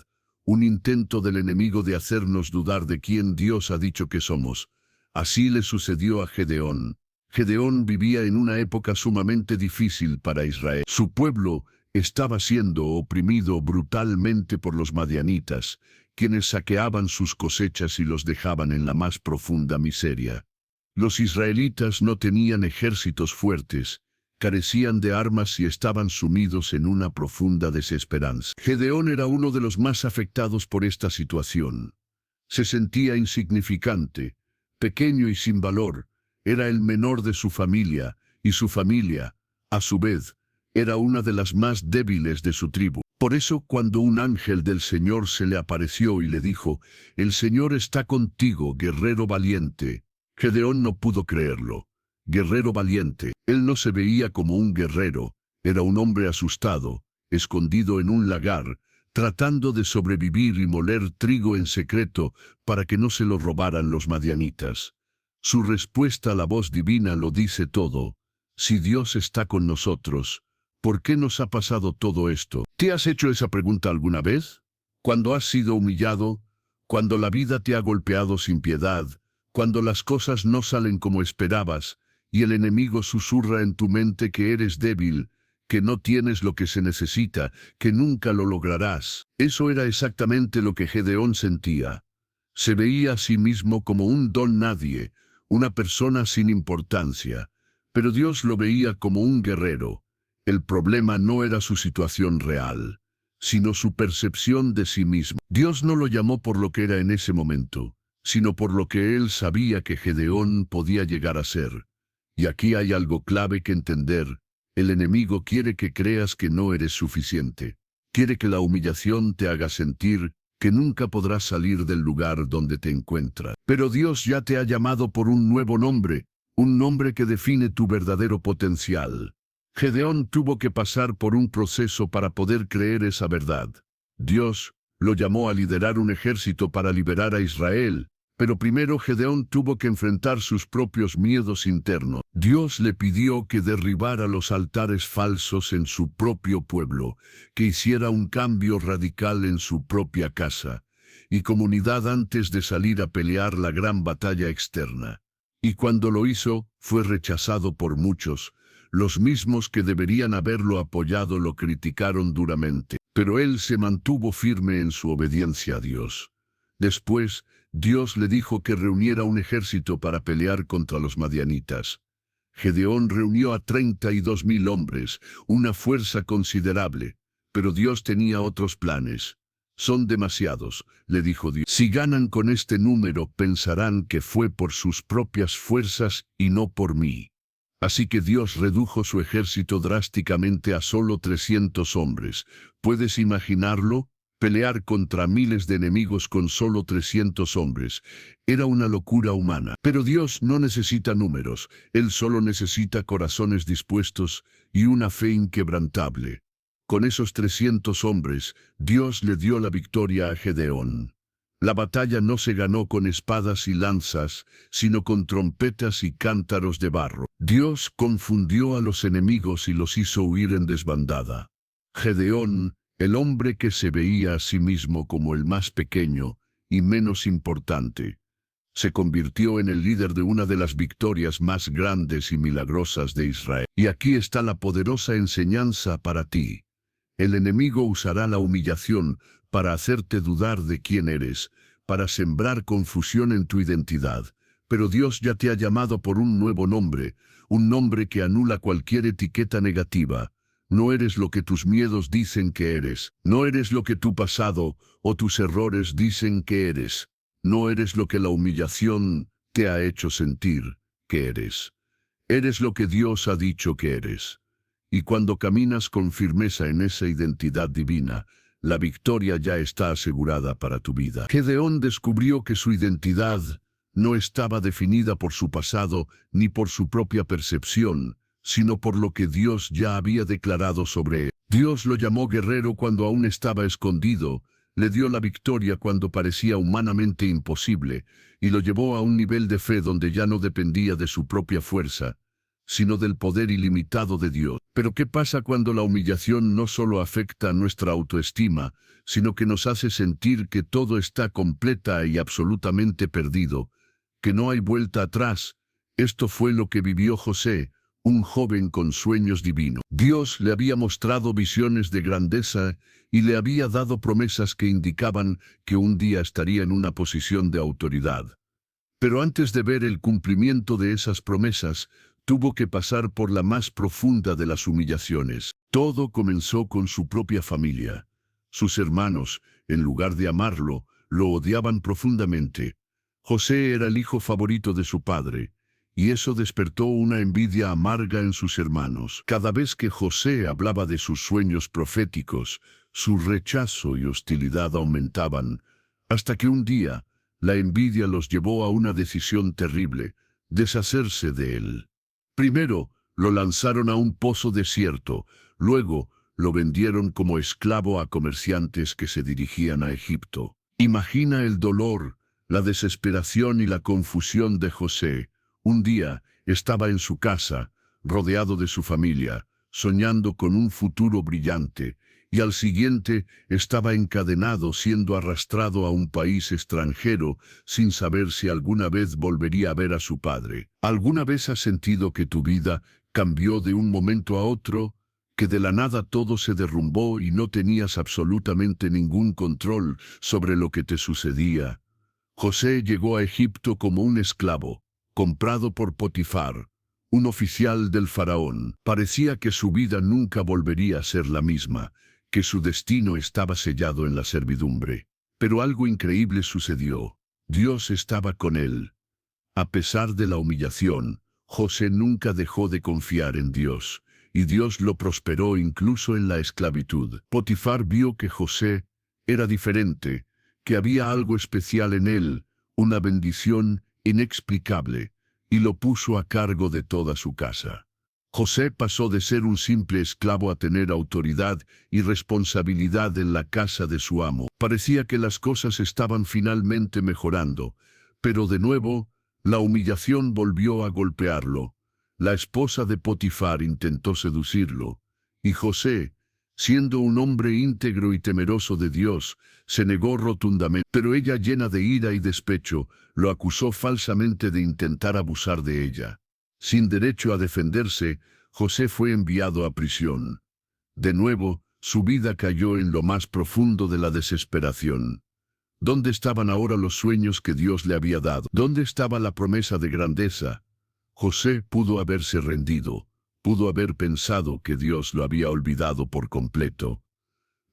un intento del enemigo de hacernos dudar de quién Dios ha dicho que somos. Así le sucedió a Gedeón. Gedeón vivía en una época sumamente difícil para Israel. Su pueblo estaba siendo oprimido brutalmente por los madianitas, quienes saqueaban sus cosechas y los dejaban en la más profunda miseria. Los israelitas no tenían ejércitos fuertes, carecían de armas y estaban sumidos en una profunda desesperanza. Gedeón era uno de los más afectados por esta situación. Se sentía insignificante, pequeño y sin valor. Era el menor de su familia, y su familia, a su vez, era una de las más débiles de su tribu. Por eso, cuando un ángel del Señor se le apareció y le dijo, «El Señor está contigo, guerrero valiente», Gedeón no pudo creerlo. Guerrero valiente. Él no se veía como un guerrero, era un hombre asustado, escondido en un lagar, tratando de sobrevivir y moler trigo en secreto para que no se lo robaran los madianitas. Su respuesta a la voz divina lo dice todo. Si Dios está con nosotros, ¿por qué nos ha pasado todo esto? ¿Te has hecho esa pregunta alguna vez? Cuando has sido humillado, cuando la vida te ha golpeado sin piedad, cuando las cosas no salen como esperabas, y el enemigo susurra en tu mente que eres débil, que no tienes lo que se necesita, que nunca lo lograrás. Eso era exactamente lo que Gedeón sentía. Se veía a sí mismo como un don nadie, una persona sin importancia, pero Dios lo veía como un guerrero. El problema no era su situación real, sino su percepción de sí mismo. Dios no lo llamó por lo que era en ese momento, sino por lo que él sabía que Gedeón podía llegar a ser. Y aquí hay algo clave que entender. El enemigo quiere que creas que no eres suficiente. Quiere que la humillación te haga sentir que nunca podrás salir del lugar donde te encuentras. Pero Dios ya te ha llamado por un nuevo nombre, un nombre que define tu verdadero potencial. Gedeón tuvo que pasar por un proceso para poder creer esa verdad. Dios lo llamó a liderar un ejército para liberar a Israel, pero primero Gedeón tuvo que enfrentar sus propios miedos internos. Dios le pidió que derribara los altares falsos en su propio pueblo, que hiciera un cambio radical en su propia casa y comunidad antes de salir a pelear la gran batalla externa. Y cuando lo hizo, fue rechazado por muchos. Los mismos que deberían haberlo apoyado lo criticaron duramente, pero él se mantuvo firme en su obediencia a Dios. Después, Dios le dijo que reuniera un ejército para pelear contra los madianitas. Gedeón reunió a 32,000 hombres, una fuerza considerable, pero Dios tenía otros planes. Son demasiados, le dijo Dios. Si ganan con este número, pensarán que fue por sus propias fuerzas y no por mí. Así que Dios redujo su ejército drásticamente a solo 300 hombres. ¿Puedes imaginarlo? Pelear contra miles de enemigos con solo 300 hombres. Era una locura humana. Pero Dios no necesita números. Él solo necesita corazones dispuestos y una fe inquebrantable. Con esos 300 hombres, Dios le dio la victoria a Gedeón. La batalla no se ganó con espadas y lanzas, sino con trompetas y cántaros de barro. Dios confundió a los enemigos y los hizo huir en desbandada. Gedeón, el hombre que se veía a sí mismo como el más pequeño y menos importante, se convirtió en el líder de una de las victorias más grandes y milagrosas de Israel. Y aquí está la poderosa enseñanza para ti. El enemigo usará la humillación para hacerte dudar de quién eres, para sembrar confusión en tu identidad. Pero Dios ya te ha llamado por un nuevo nombre, un nombre que anula cualquier etiqueta negativa. No eres lo que tus miedos dicen que eres. No eres lo que tu pasado o tus errores dicen que eres. No eres lo que la humillación te ha hecho sentir que eres. Eres lo que Dios ha dicho que eres. Y cuando caminas con firmeza en esa identidad divina, la victoria ya está asegurada para tu vida. Gedeón descubrió que su identidad no estaba definida por su pasado ni por su propia percepción, sino por lo que Dios ya había declarado sobre él. Dios lo llamó guerrero cuando aún estaba escondido, le dio la victoria cuando parecía humanamente imposible, y lo llevó a un nivel de fe donde ya no dependía de su propia fuerza, sino del poder ilimitado de Dios. Pero ¿qué pasa cuando la humillación no solo afecta a nuestra autoestima, sino que nos hace sentir que todo está completa y absolutamente perdido, que no hay vuelta atrás? Esto fue lo que vivió José, un joven con sueños divinos. Dios le había mostrado visiones de grandeza y le había dado promesas que indicaban que un día estaría en una posición de autoridad. Pero antes de ver el cumplimiento de esas promesas, tuvo que pasar por la más profunda de las humillaciones. Todo comenzó con su propia familia. Sus hermanos, en lugar de amarlo, lo odiaban profundamente. José era el hijo favorito de su padre, y eso despertó una envidia amarga en sus hermanos. Cada vez que José hablaba de sus sueños proféticos, su rechazo y hostilidad aumentaban, hasta que un día, la envidia los llevó a una decisión terrible: deshacerse de él. Primero, lo lanzaron a un pozo desierto, luego lo vendieron como esclavo a comerciantes que se dirigían a Egipto. Imagina el dolor, la desesperación y la confusión de José. Un día estaba en su casa, rodeado de su familia, soñando con un futuro brillante, y al siguiente estaba encadenado, siendo arrastrado a un país extranjero sin saber si alguna vez volvería a ver a su padre. ¿Alguna vez has sentido que tu vida cambió de un momento a otro, que de la nada todo se derrumbó y no tenías absolutamente ningún control sobre lo que te sucedía? José llegó a Egipto como un esclavo, comprado por Potifar, un oficial del faraón. Parecía que su vida nunca volvería a ser la misma, que su destino estaba sellado en la servidumbre. Pero algo increíble sucedió. Dios estaba con él. A pesar de la humillación, José nunca dejó de confiar en Dios, y Dios lo prosperó incluso en la esclavitud. Potifar vio que José era diferente, que había algo especial en él, una bendición inexplicable, y lo puso a cargo de toda su casa. José pasó de ser un simple esclavo a tener autoridad y responsabilidad en la casa de su amo. Parecía que las cosas estaban finalmente mejorando, pero de nuevo, la humillación volvió a golpearlo. La esposa de Potifar intentó seducirlo, y José, siendo un hombre íntegro y temeroso de Dios, se negó rotundamente. Pero ella, llena de ira y despecho, lo acusó falsamente de intentar abusar de ella. Sin derecho a defenderse, José fue enviado a prisión. De nuevo, su vida cayó en lo más profundo de la desesperación. ¿Dónde estaban ahora los sueños que Dios le había dado? ¿Dónde estaba la promesa de grandeza? José pudo haberse rendido, pudo haber pensado que Dios lo había olvidado por completo.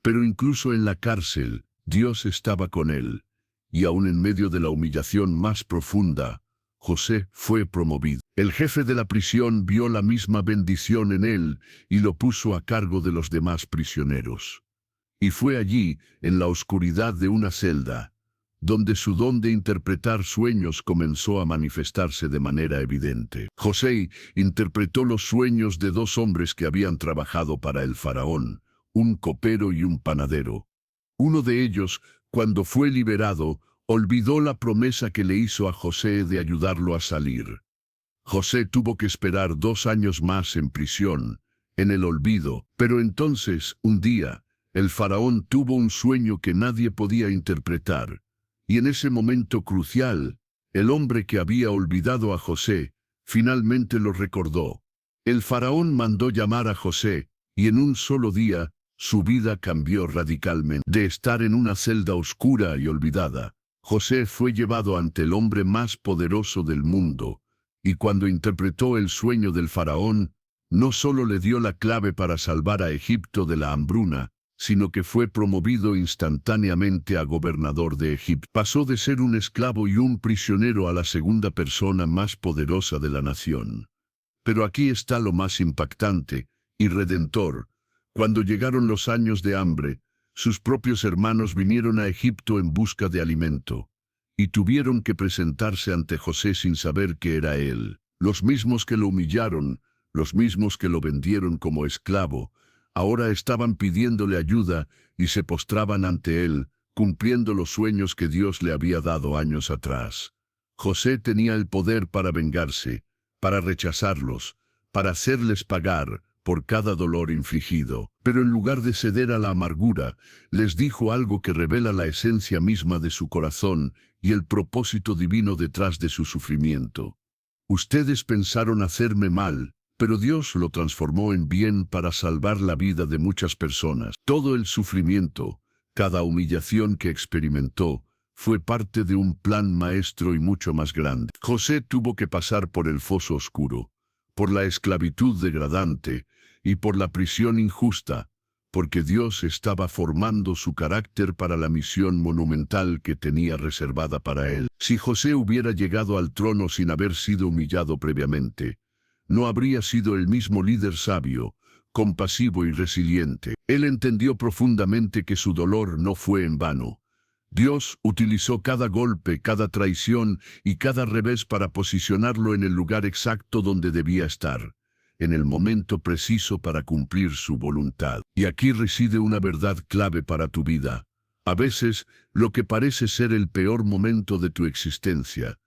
Pero incluso en la cárcel, Dios estaba con él, y aún en medio de la humillación más profunda, José fue promovido. El jefe de la prisión vio la misma bendición en él y lo puso a cargo de los demás prisioneros. Y fue allí, en la oscuridad de una celda, donde su don de interpretar sueños comenzó a manifestarse de manera evidente. José interpretó los sueños de dos hombres que habían trabajado para el faraón, un copero y un panadero. Uno de ellos, cuando fue liberado, olvidó la promesa que le hizo a José de ayudarlo a salir. José tuvo que esperar 2 años más en prisión, en el olvido, pero entonces, un día, el faraón tuvo un sueño que nadie podía interpretar, y en ese momento crucial, el hombre que había olvidado a José, finalmente lo recordó. El faraón mandó llamar a José, y en un solo día, su vida cambió radicalmente. De estar en una celda oscura y olvidada, José fue llevado ante el hombre más poderoso del mundo, y cuando interpretó el sueño del faraón, no solo le dio la clave para salvar a Egipto de la hambruna, sino que fue promovido instantáneamente a gobernador de Egipto. Pasó de ser un esclavo y un prisionero a la segunda persona más poderosa de la nación. Pero aquí está lo más impactante y redentor. Cuando llegaron los años de hambre, sus propios hermanos vinieron a Egipto en busca de alimento, y tuvieron que presentarse ante José sin saber que era él. Los mismos que lo humillaron, los mismos que lo vendieron como esclavo, ahora estaban pidiéndole ayuda y se postraban ante él, cumpliendo los sueños que Dios le había dado años atrás. José tenía el poder para vengarse, para rechazarlos, para hacerles pagar por cada dolor infligido. Pero en lugar de ceder a la amargura, les dijo algo que revela la esencia misma de su corazón y el propósito divino detrás de su sufrimiento. Ustedes pensaron hacerme mal, pero Dios lo transformó en bien para salvar la vida de muchas personas. Todo el sufrimiento, cada humillación que experimentó, fue parte de un plan maestro y mucho más grande. José tuvo que pasar por el foso oscuro, por la esclavitud degradante y por la prisión injusta, porque Dios estaba formando su carácter para la misión monumental que tenía reservada para él. Si José hubiera llegado al trono sin haber sido humillado previamente, no habría sido el mismo líder sabio, compasivo y resiliente. Él entendió profundamente que su dolor no fue en vano. Dios utilizó cada golpe, cada traición y cada revés para posicionarlo en el lugar exacto donde debía estar, en el momento preciso para cumplir su voluntad. Y aquí reside una verdad clave para tu vida. A veces, lo que parece ser el peor momento de tu existencia,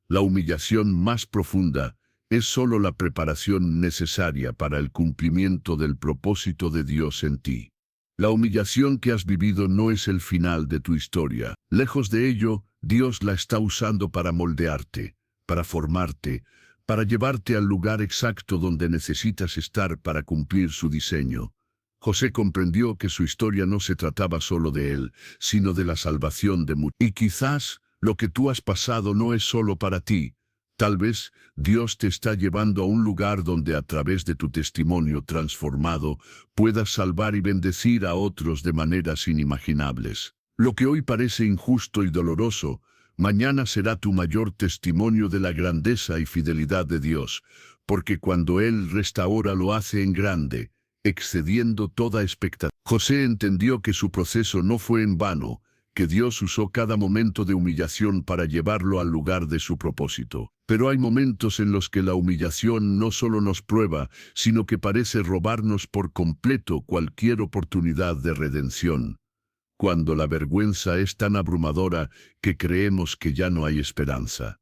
la humillación más profunda, es solo la preparación necesaria para el cumplimiento del propósito de Dios en ti. La humillación que has vivido no es el final de tu historia. Lejos de ello, Dios la está usando para moldearte, para formarte, para llevarte al lugar exacto donde necesitas estar para cumplir su diseño. José comprendió que su historia no se trataba solo de él, sino de la salvación de muchos. Y quizás lo que tú has pasado no es solo para ti. Tal vez Dios te está llevando a un lugar donde a través de tu testimonio transformado puedas salvar y bendecir a otros de maneras inimaginables. Lo que hoy parece injusto y doloroso mañana será tu mayor testimonio de la grandeza y fidelidad de Dios, porque cuando Él restaura lo hace en grande, excediendo toda expectativa. José entendió que su proceso no fue en vano, que Dios usó cada momento de humillación para llevarlo al lugar de su propósito. Pero hay momentos en los que la humillación no solo nos prueba, sino que parece robarnos por completo cualquier oportunidad de redención. Cuando la vergüenza es tan abrumadora que creemos que ya no hay esperanza.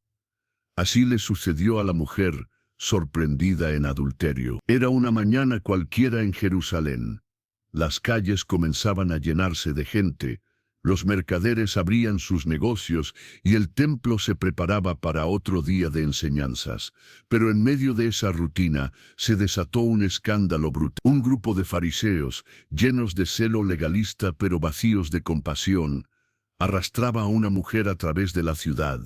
Así le sucedió a la mujer, sorprendida en adulterio. Era una mañana cualquiera en Jerusalén. Las calles comenzaban a llenarse de gente, los mercaderes abrían sus negocios y el templo se preparaba para otro día de enseñanzas. Pero en medio de esa rutina se desató un escándalo brutal. Un grupo de fariseos, llenos de celo legalista pero vacíos de compasión, arrastraba a una mujer a través de la ciudad.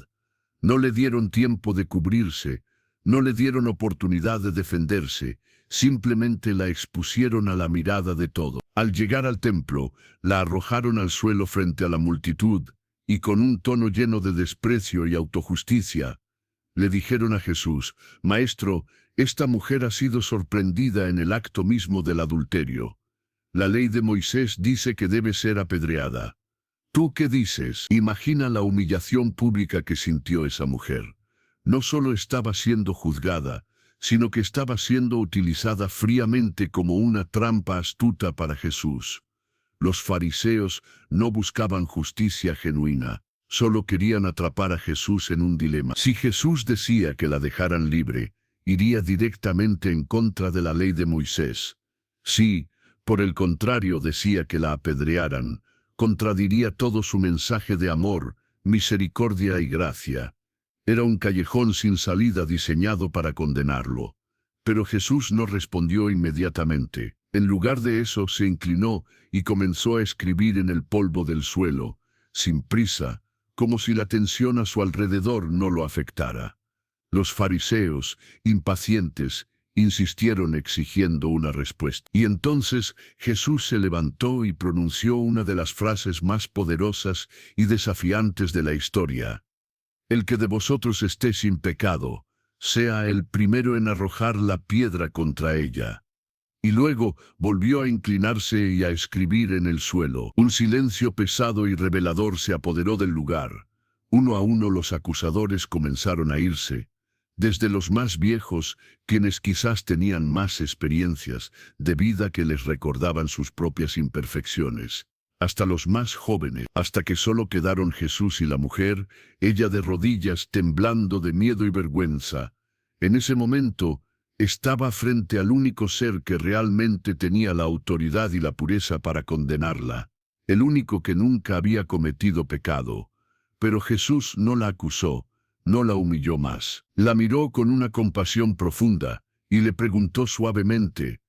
No le dieron tiempo de cubrirse, no le dieron oportunidad de defenderse, simplemente la expusieron a la mirada de todo. Al llegar al templo, la arrojaron al suelo frente a la multitud, y con un tono lleno de desprecio y autojusticia, le dijeron a Jesús: «Maestro, esta mujer ha sido sorprendida en el acto mismo del adulterio. La ley de Moisés dice que debe ser apedreada. ¿Tú qué dices?» Imagina la humillación pública que sintió esa mujer. No solo estaba siendo juzgada, sino que estaba siendo utilizada fríamente como una trampa astuta para Jesús. Los fariseos no buscaban justicia genuina, solo querían atrapar a Jesús en un dilema. Si Jesús decía que la dejaran libre, iría directamente en contra de la ley de Moisés. Si, por el contrario, decía que la apedrearan, contradiría todo su mensaje de amor, misericordia y gracia. Era un callejón sin salida diseñado para condenarlo. Pero Jesús no respondió inmediatamente. En lugar de eso, se inclinó y comenzó a escribir en el polvo del suelo, sin prisa, como si la tensión a su alrededor no lo afectara. Los fariseos, impacientes, insistieron exigiendo una respuesta. Y entonces Jesús se levantó y pronunció una de las frases más poderosas y desafiantes de la historia. «El que de vosotros esté sin pecado, sea el primero en arrojar la piedra contra ella». Y luego volvió a inclinarse y a escribir en el suelo. Un silencio pesado y revelador se apoderó del lugar. Uno a uno los acusadores comenzaron a irse. Desde los más viejos, quienes quizás tenían más experiencias de vida que les recordaban sus propias imperfecciones, hasta los más jóvenes, hasta que solo quedaron Jesús y la mujer, ella de rodillas temblando de miedo y vergüenza. En ese momento, estaba frente al único ser que realmente tenía la autoridad y la pureza para condenarla, el único que nunca había cometido pecado. Pero Jesús no la acusó, no la humilló más. La miró con una compasión profunda y le preguntó suavemente: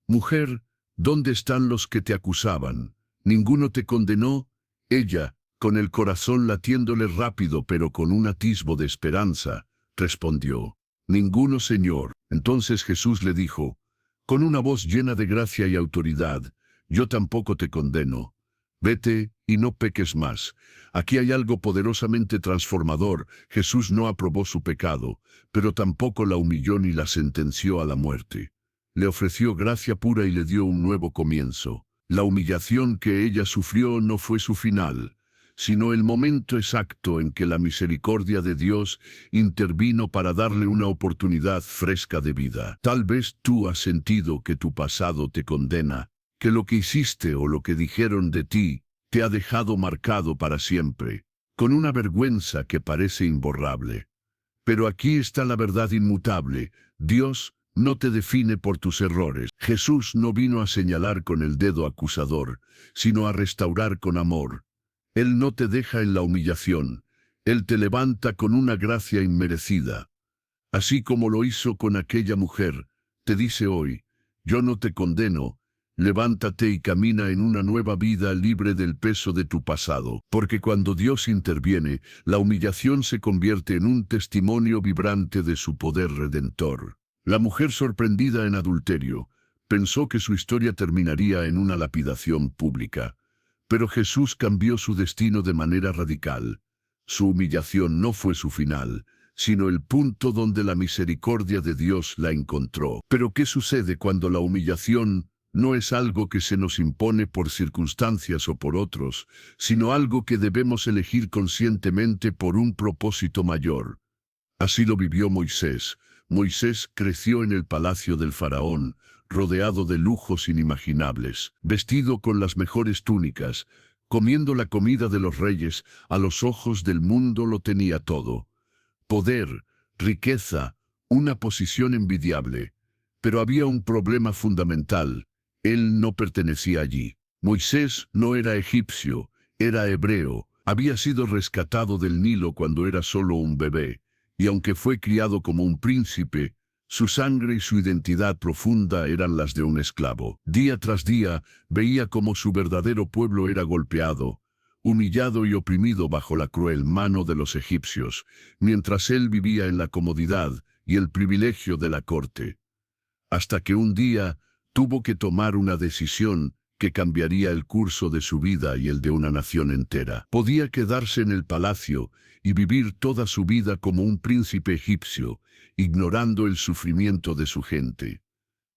«Mujer, ¿dónde están los que te acusaban? ¿Ninguno te condenó?» Ella, con el corazón latiéndole rápido pero con un atisbo de esperanza, respondió: «Ninguno, Señor». Entonces Jesús le dijo, con una voz llena de gracia y autoridad: «Yo tampoco te condeno. Vete y no peques más». Aquí hay algo poderosamente transformador. Jesús no aprobó su pecado, pero tampoco la humilló ni la sentenció a la muerte. Le ofreció gracia pura y le dio un nuevo comienzo. La humillación que ella sufrió no fue su final, sino el momento exacto en que la misericordia de Dios intervino para darle una oportunidad fresca de vida. Tal vez tú has sentido que tu pasado te condena, que lo que hiciste o lo que dijeron de ti te ha dejado marcado para siempre, con una vergüenza que parece imborrable. Pero aquí está la verdad inmutable: Dios no te define por tus errores. Jesús no vino a señalar con el dedo acusador, sino a restaurar con amor. Él no te deja en la humillación, Él te levanta con una gracia inmerecida. Así como lo hizo con aquella mujer, te dice hoy: yo no te condeno, levántate y camina en una nueva vida libre del peso de tu pasado. Porque cuando Dios interviene, la humillación se convierte en un testimonio vibrante de su poder redentor. La mujer, sorprendida en adulterio, pensó que su historia terminaría en una lapidación pública. Pero Jesús cambió su destino de manera radical. Su humillación no fue su final, sino el punto donde la misericordia de Dios la encontró. Pero ¿qué sucede cuando la humillación no es algo que se nos impone por circunstancias o por otros, sino algo que debemos elegir conscientemente por un propósito mayor? Así lo vivió Moisés. Moisés creció en el palacio del faraón, rodeado de lujos inimaginables, vestido con las mejores túnicas, comiendo la comida de los reyes. A los ojos del mundo lo tenía todo: poder, riqueza, una posición envidiable. Pero había un problema fundamental: él no pertenecía allí. Moisés no era egipcio, era hebreo. Había sido rescatado del Nilo cuando era solo un bebé, y aunque fue criado como un príncipe, su sangre y su identidad profunda eran las de un esclavo. Día tras día, veía cómo su verdadero pueblo era golpeado, humillado y oprimido bajo la cruel mano de los egipcios, mientras él vivía en la comodidad y el privilegio de la corte. Hasta que un día tuvo que tomar una decisión que cambiaría el curso de su vida y el de una nación entera. Podía quedarse en el palacio y vivir toda su vida como un príncipe egipcio, ignorando el sufrimiento de su gente.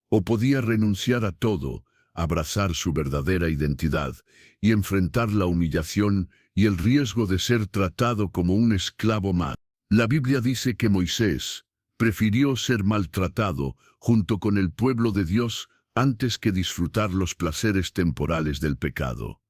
O podía renunciar a todo, abrazar su verdadera identidad y enfrentar la humillación y el riesgo de ser tratado como un esclavo más. La Biblia dice que Moisés prefirió ser maltratado junto con el pueblo de Dios antes que disfrutar los placeres temporales del pecado.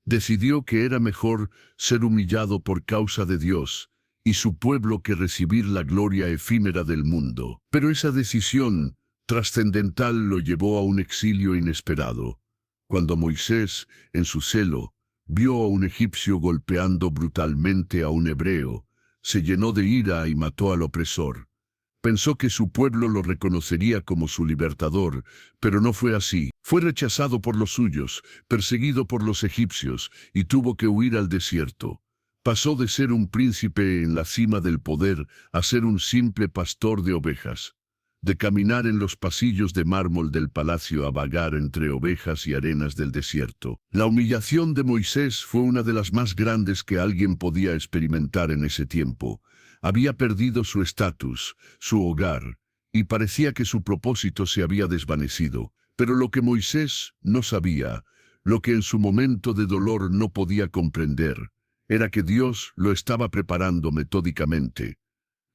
Decidió que era mejor ser humillado por causa de Dios y su pueblo que recibir la gloria efímera del mundo. Pero esa decisión trascendental lo llevó a un exilio inesperado. Cuando Moisés, en su celo, vio a un egipcio golpeando brutalmente a un hebreo, se llenó de ira y mató al opresor. Pensó que su pueblo lo reconocería como su libertador, pero no fue así. Fue rechazado por los suyos, perseguido por los egipcios, y tuvo que huir al desierto. Pasó de ser un príncipe en la cima del poder a ser un simple pastor de ovejas. De caminar en los pasillos de mármol del palacio a vagar entre ovejas y arenas del desierto. La humillación de Moisés fue una de las más grandes que alguien podía experimentar en ese tiempo. Había perdido su estatus, su hogar, y parecía que su propósito se había desvanecido. Pero lo que Moisés no sabía, lo que en su momento de dolor no podía comprender, era que Dios lo estaba preparando metódicamente.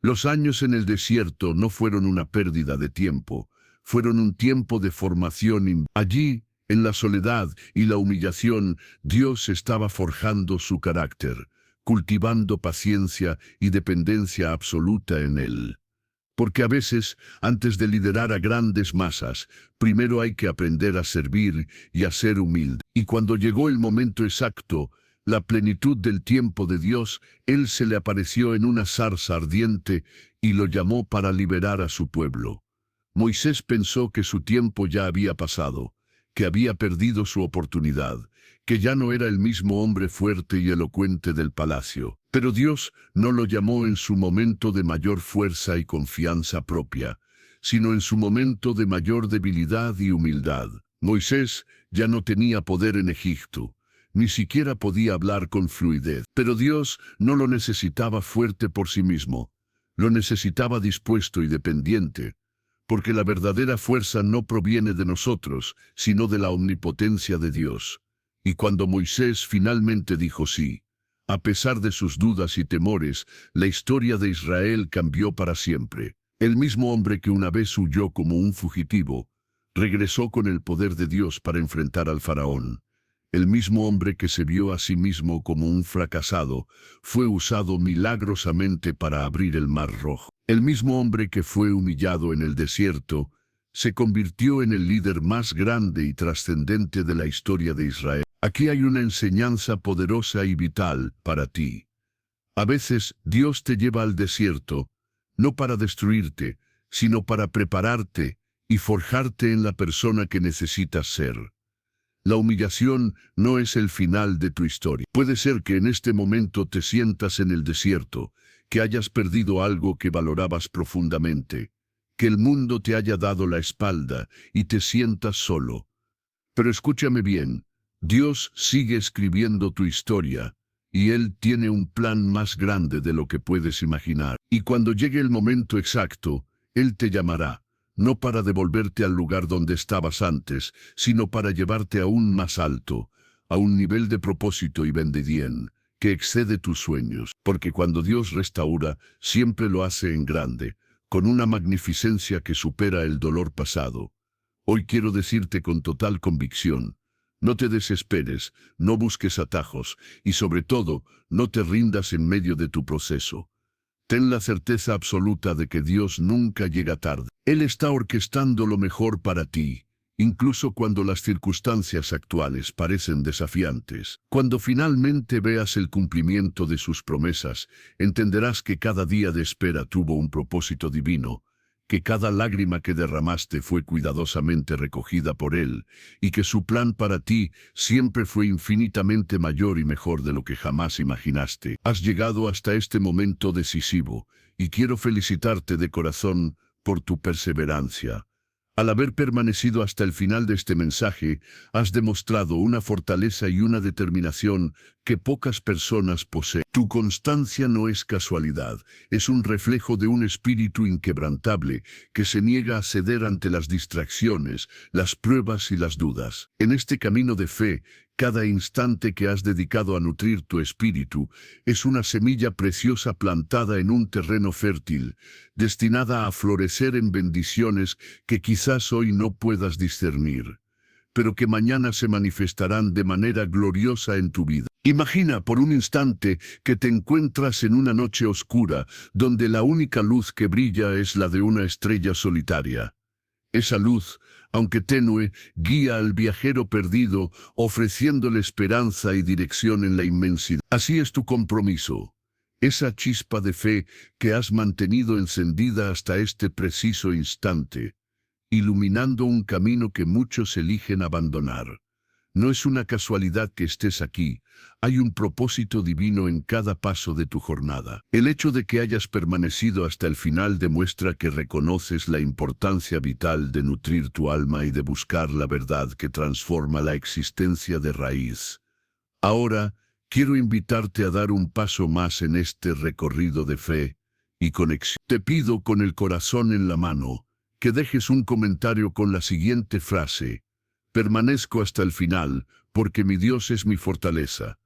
Los años en el desierto no fueron una pérdida de tiempo, fueron un tiempo de formación. Allí, en la soledad y la humillación, Dios estaba forjando su carácter, cultivando paciencia y dependencia absoluta en él. Porque a veces, antes de liderar a grandes masas, primero hay que aprender a servir y a ser humilde. Y cuando llegó el momento exacto, la plenitud del tiempo de Dios, Él se le apareció en una zarza ardiente y lo llamó para liberar a su pueblo. Moisés pensó que su tiempo ya había pasado, que había perdido su oportunidad, que ya no era el mismo hombre fuerte y elocuente del palacio. Pero Dios no lo llamó en su momento de mayor fuerza y confianza propia, sino en su momento de mayor debilidad y humildad. Moisés ya no tenía poder en Egipto, ni siquiera podía hablar con fluidez. Pero Dios no lo necesitaba fuerte por sí mismo, lo necesitaba dispuesto y dependiente, porque la verdadera fuerza no proviene de nosotros, sino de la omnipotencia de Dios. Y cuando Moisés finalmente dijo sí, a pesar de sus dudas y temores, la historia de Israel cambió para siempre. El mismo hombre que una vez huyó como un fugitivo, regresó con el poder de Dios para enfrentar al faraón. El mismo hombre que se vio a sí mismo como un fracasado, fue usado milagrosamente para abrir el Mar Rojo. El mismo hombre que fue humillado en el desierto, se convirtió en el líder más grande y trascendente de la historia de Israel. Aquí hay una enseñanza poderosa y vital para ti. A veces Dios te lleva al desierto, no para destruirte, sino para prepararte y forjarte en la persona que necesitas ser. La humillación no es el final de tu historia. Puede ser que en este momento te sientas en el desierto, que hayas perdido algo que valorabas profundamente, que el mundo te haya dado la espalda y te sientas solo. Pero escúchame bien, Dios sigue escribiendo tu historia, y Él tiene un plan más grande de lo que puedes imaginar. Y cuando llegue el momento exacto, Él te llamará, no para devolverte al lugar donde estabas antes, sino para llevarte aún más alto, a un nivel de propósito y bendición que excede tus sueños. Porque cuando Dios restaura, siempre lo hace en grande, con una magnificencia que supera el dolor pasado. Hoy quiero decirte con total convicción: no te desesperes, no busques atajos, y sobre todo, no te rindas en medio de tu proceso. Ten la certeza absoluta de que Dios nunca llega tarde. Él está orquestando lo mejor para ti, incluso cuando las circunstancias actuales parecen desafiantes. Cuando finalmente veas el cumplimiento de sus promesas, entenderás que cada día de espera tuvo un propósito divino, que cada lágrima que derramaste fue cuidadosamente recogida por Él, y que su plan para ti siempre fue infinitamente mayor y mejor de lo que jamás imaginaste. Has llegado hasta este momento decisivo, y quiero felicitarte de corazón por tu perseverancia. Al haber permanecido hasta el final de este mensaje, has demostrado una fortaleza y una determinación que pocas personas poseen. Tu constancia no es casualidad, es un reflejo de un espíritu inquebrantable que se niega a ceder ante las distracciones, las pruebas y las dudas. En este camino de fe, cada instante que has dedicado a nutrir tu espíritu es una semilla preciosa plantada en un terreno fértil, destinada a florecer en bendiciones que quizás hoy no puedas discernir, pero que mañana se manifestarán de manera gloriosa en tu vida. Imagina por un instante que te encuentras en una noche oscura, donde la única luz que brilla es la de una estrella solitaria. Esa luz, aunque tenue, guía al viajero perdido, ofreciéndole esperanza y dirección en la inmensidad. Así es tu compromiso, esa chispa de fe que has mantenido encendida hasta este preciso instante, iluminando un camino que muchos eligen abandonar. No es una casualidad que estés aquí, hay un propósito divino en cada paso de tu jornada. El hecho de que hayas permanecido hasta el final demuestra que reconoces la importancia vital de nutrir tu alma y de buscar la verdad que transforma la existencia de raíz. Ahora, quiero invitarte a dar un paso más en este recorrido de fe y conexión. Te pido con el corazón en la mano que dejes un comentario con la siguiente frase: permanezco hasta el final, porque mi Dios es mi fortaleza.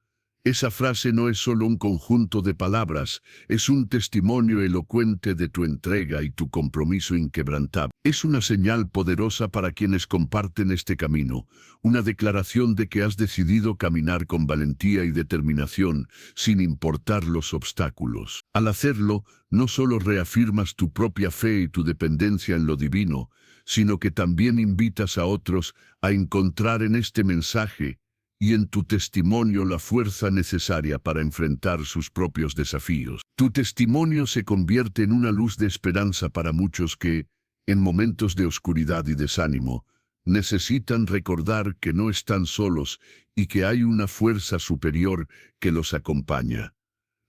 Esa frase no es solo un conjunto de palabras, es un testimonio elocuente de tu entrega y tu compromiso inquebrantable. Es una señal poderosa para quienes comparten este camino, una declaración de que has decidido caminar con valentía y determinación, sin importar los obstáculos. Al hacerlo, no solo reafirmas tu propia fe y tu dependencia en lo divino, sino que también invitas a otros a encontrar en este mensaje y en tu testimonio la fuerza necesaria para enfrentar sus propios desafíos. Tu testimonio se convierte en una luz de esperanza para muchos que, en momentos de oscuridad y desánimo, necesitan recordar que no están solos y que hay una fuerza superior que los acompaña.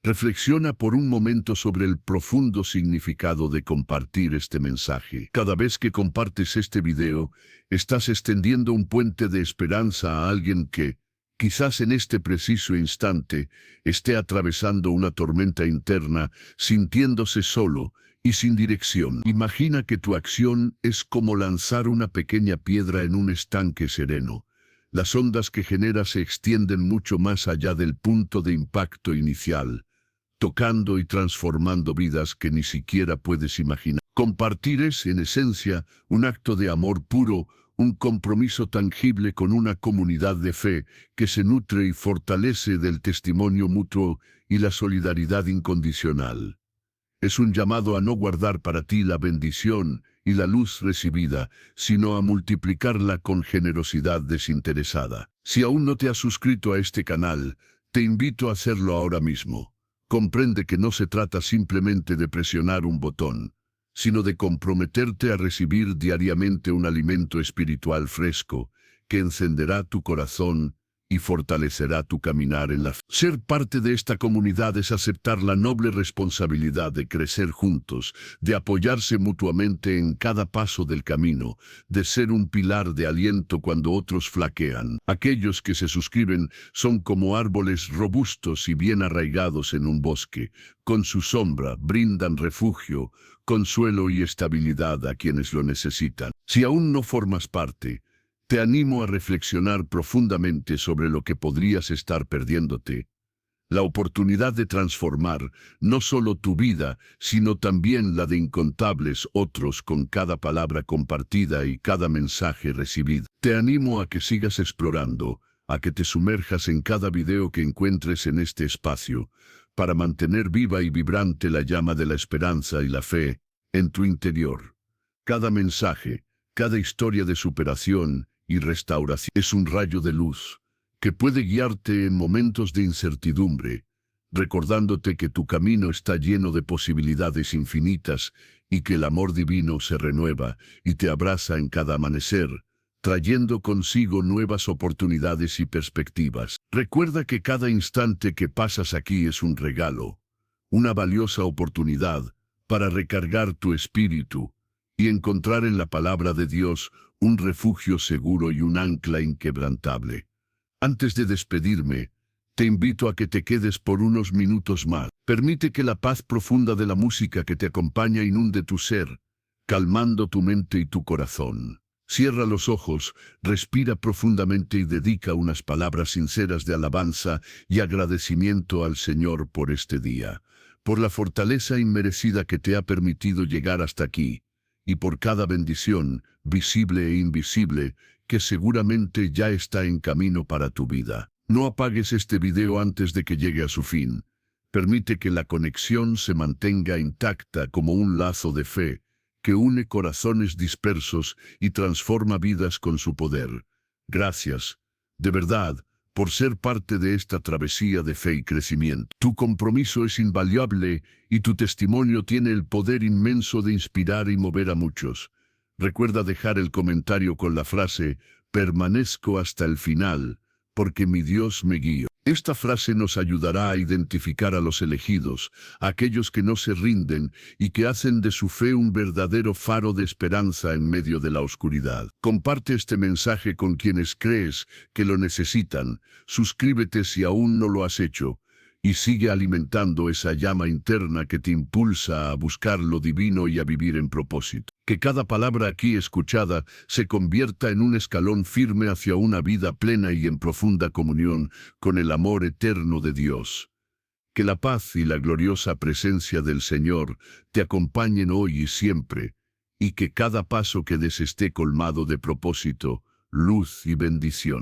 Reflexiona por un momento sobre el profundo significado de compartir este mensaje. Cada vez que compartes este video, estás extendiendo un puente de esperanza a alguien que, quizás en este preciso instante, esté atravesando una tormenta interna, sintiéndose solo y sin dirección. Imagina que tu acción es como lanzar una pequeña piedra en un estanque sereno. Las ondas que genera se extienden mucho más allá del punto de impacto inicial, tocando y transformando vidas que ni siquiera puedes imaginar. Compartir es, en esencia, un acto de amor puro, un compromiso tangible con una comunidad de fe que se nutre y fortalece del testimonio mutuo y la solidaridad incondicional. Es un llamado a no guardar para ti la bendición y la luz recibida, sino a multiplicarla con generosidad desinteresada. Si aún no te has suscrito a este canal, te invito a hacerlo ahora mismo. Comprende que no se trata simplemente de presionar un botón, sino de comprometerte a recibir diariamente un alimento espiritual fresco que encenderá tu corazón y fortalecerá tu caminar en la fe. Ser parte de esta comunidad es aceptar la noble responsabilidad de crecer juntos, de apoyarse mutuamente en cada paso del camino, de ser un pilar de aliento cuando otros flaquean. Aquellos que se suscriben son como árboles robustos y bien arraigados en un bosque. Con su sombra brindan refugio, consuelo y estabilidad a quienes lo necesitan. Si aún no formas parte, te animo a reflexionar profundamente sobre lo que podrías estar perdiéndote. La oportunidad de transformar no solo tu vida, sino también la de incontables otros con cada palabra compartida y cada mensaje recibido. Te animo a que sigas explorando, a que te sumerjas en cada video que encuentres en este espacio, para mantener viva y vibrante la llama de la esperanza y la fe en tu interior. Cada mensaje, cada historia de superación y restauración es un rayo de luz que puede guiarte en momentos de incertidumbre, recordándote que tu camino está lleno de posibilidades infinitas y que el amor divino se renueva y te abraza en cada amanecer, trayendo consigo nuevas oportunidades y perspectivas. Recuerda que cada instante que pasas aquí es un regalo, una valiosa oportunidad para recargar tu espíritu y encontrar en la palabra de Dios un refugio seguro y un ancla inquebrantable. Antes de despedirme, te invito a que te quedes por unos minutos más. Permite que la paz profunda de la música que te acompaña inunde tu ser, calmando tu mente y tu corazón. Cierra los ojos, respira profundamente y dedica unas palabras sinceras de alabanza y agradecimiento al Señor por este día, por la fortaleza inmerecida que te ha permitido llegar hasta aquí, y por cada bendición, visible e invisible, que seguramente ya está en camino para tu vida. No apagues este video antes de que llegue a su fin. Permite que la conexión se mantenga intacta como un lazo de fe, que une corazones dispersos y transforma vidas con su poder. Gracias, de verdad, por ser parte de esta travesía de fe y crecimiento. Tu compromiso es invaluable y tu testimonio tiene el poder inmenso de inspirar y mover a muchos. Recuerda dejar el comentario con la frase, permanezco hasta el final, porque mi Dios me guía. Esta frase nos ayudará a identificar a los elegidos, a aquellos que no se rinden y que hacen de su fe un verdadero faro de esperanza en medio de la oscuridad. Comparte este mensaje con quienes crees que lo necesitan, suscríbete si aún no lo has hecho, y sigue alimentando esa llama interna que te impulsa a buscar lo divino y a vivir en propósito. Que cada palabra aquí escuchada se convierta en un escalón firme hacia una vida plena y en profunda comunión con el amor eterno de Dios. Que la paz y la gloriosa presencia del Señor te acompañen hoy y siempre, y que cada paso que des esté colmado de propósito, luz y bendición.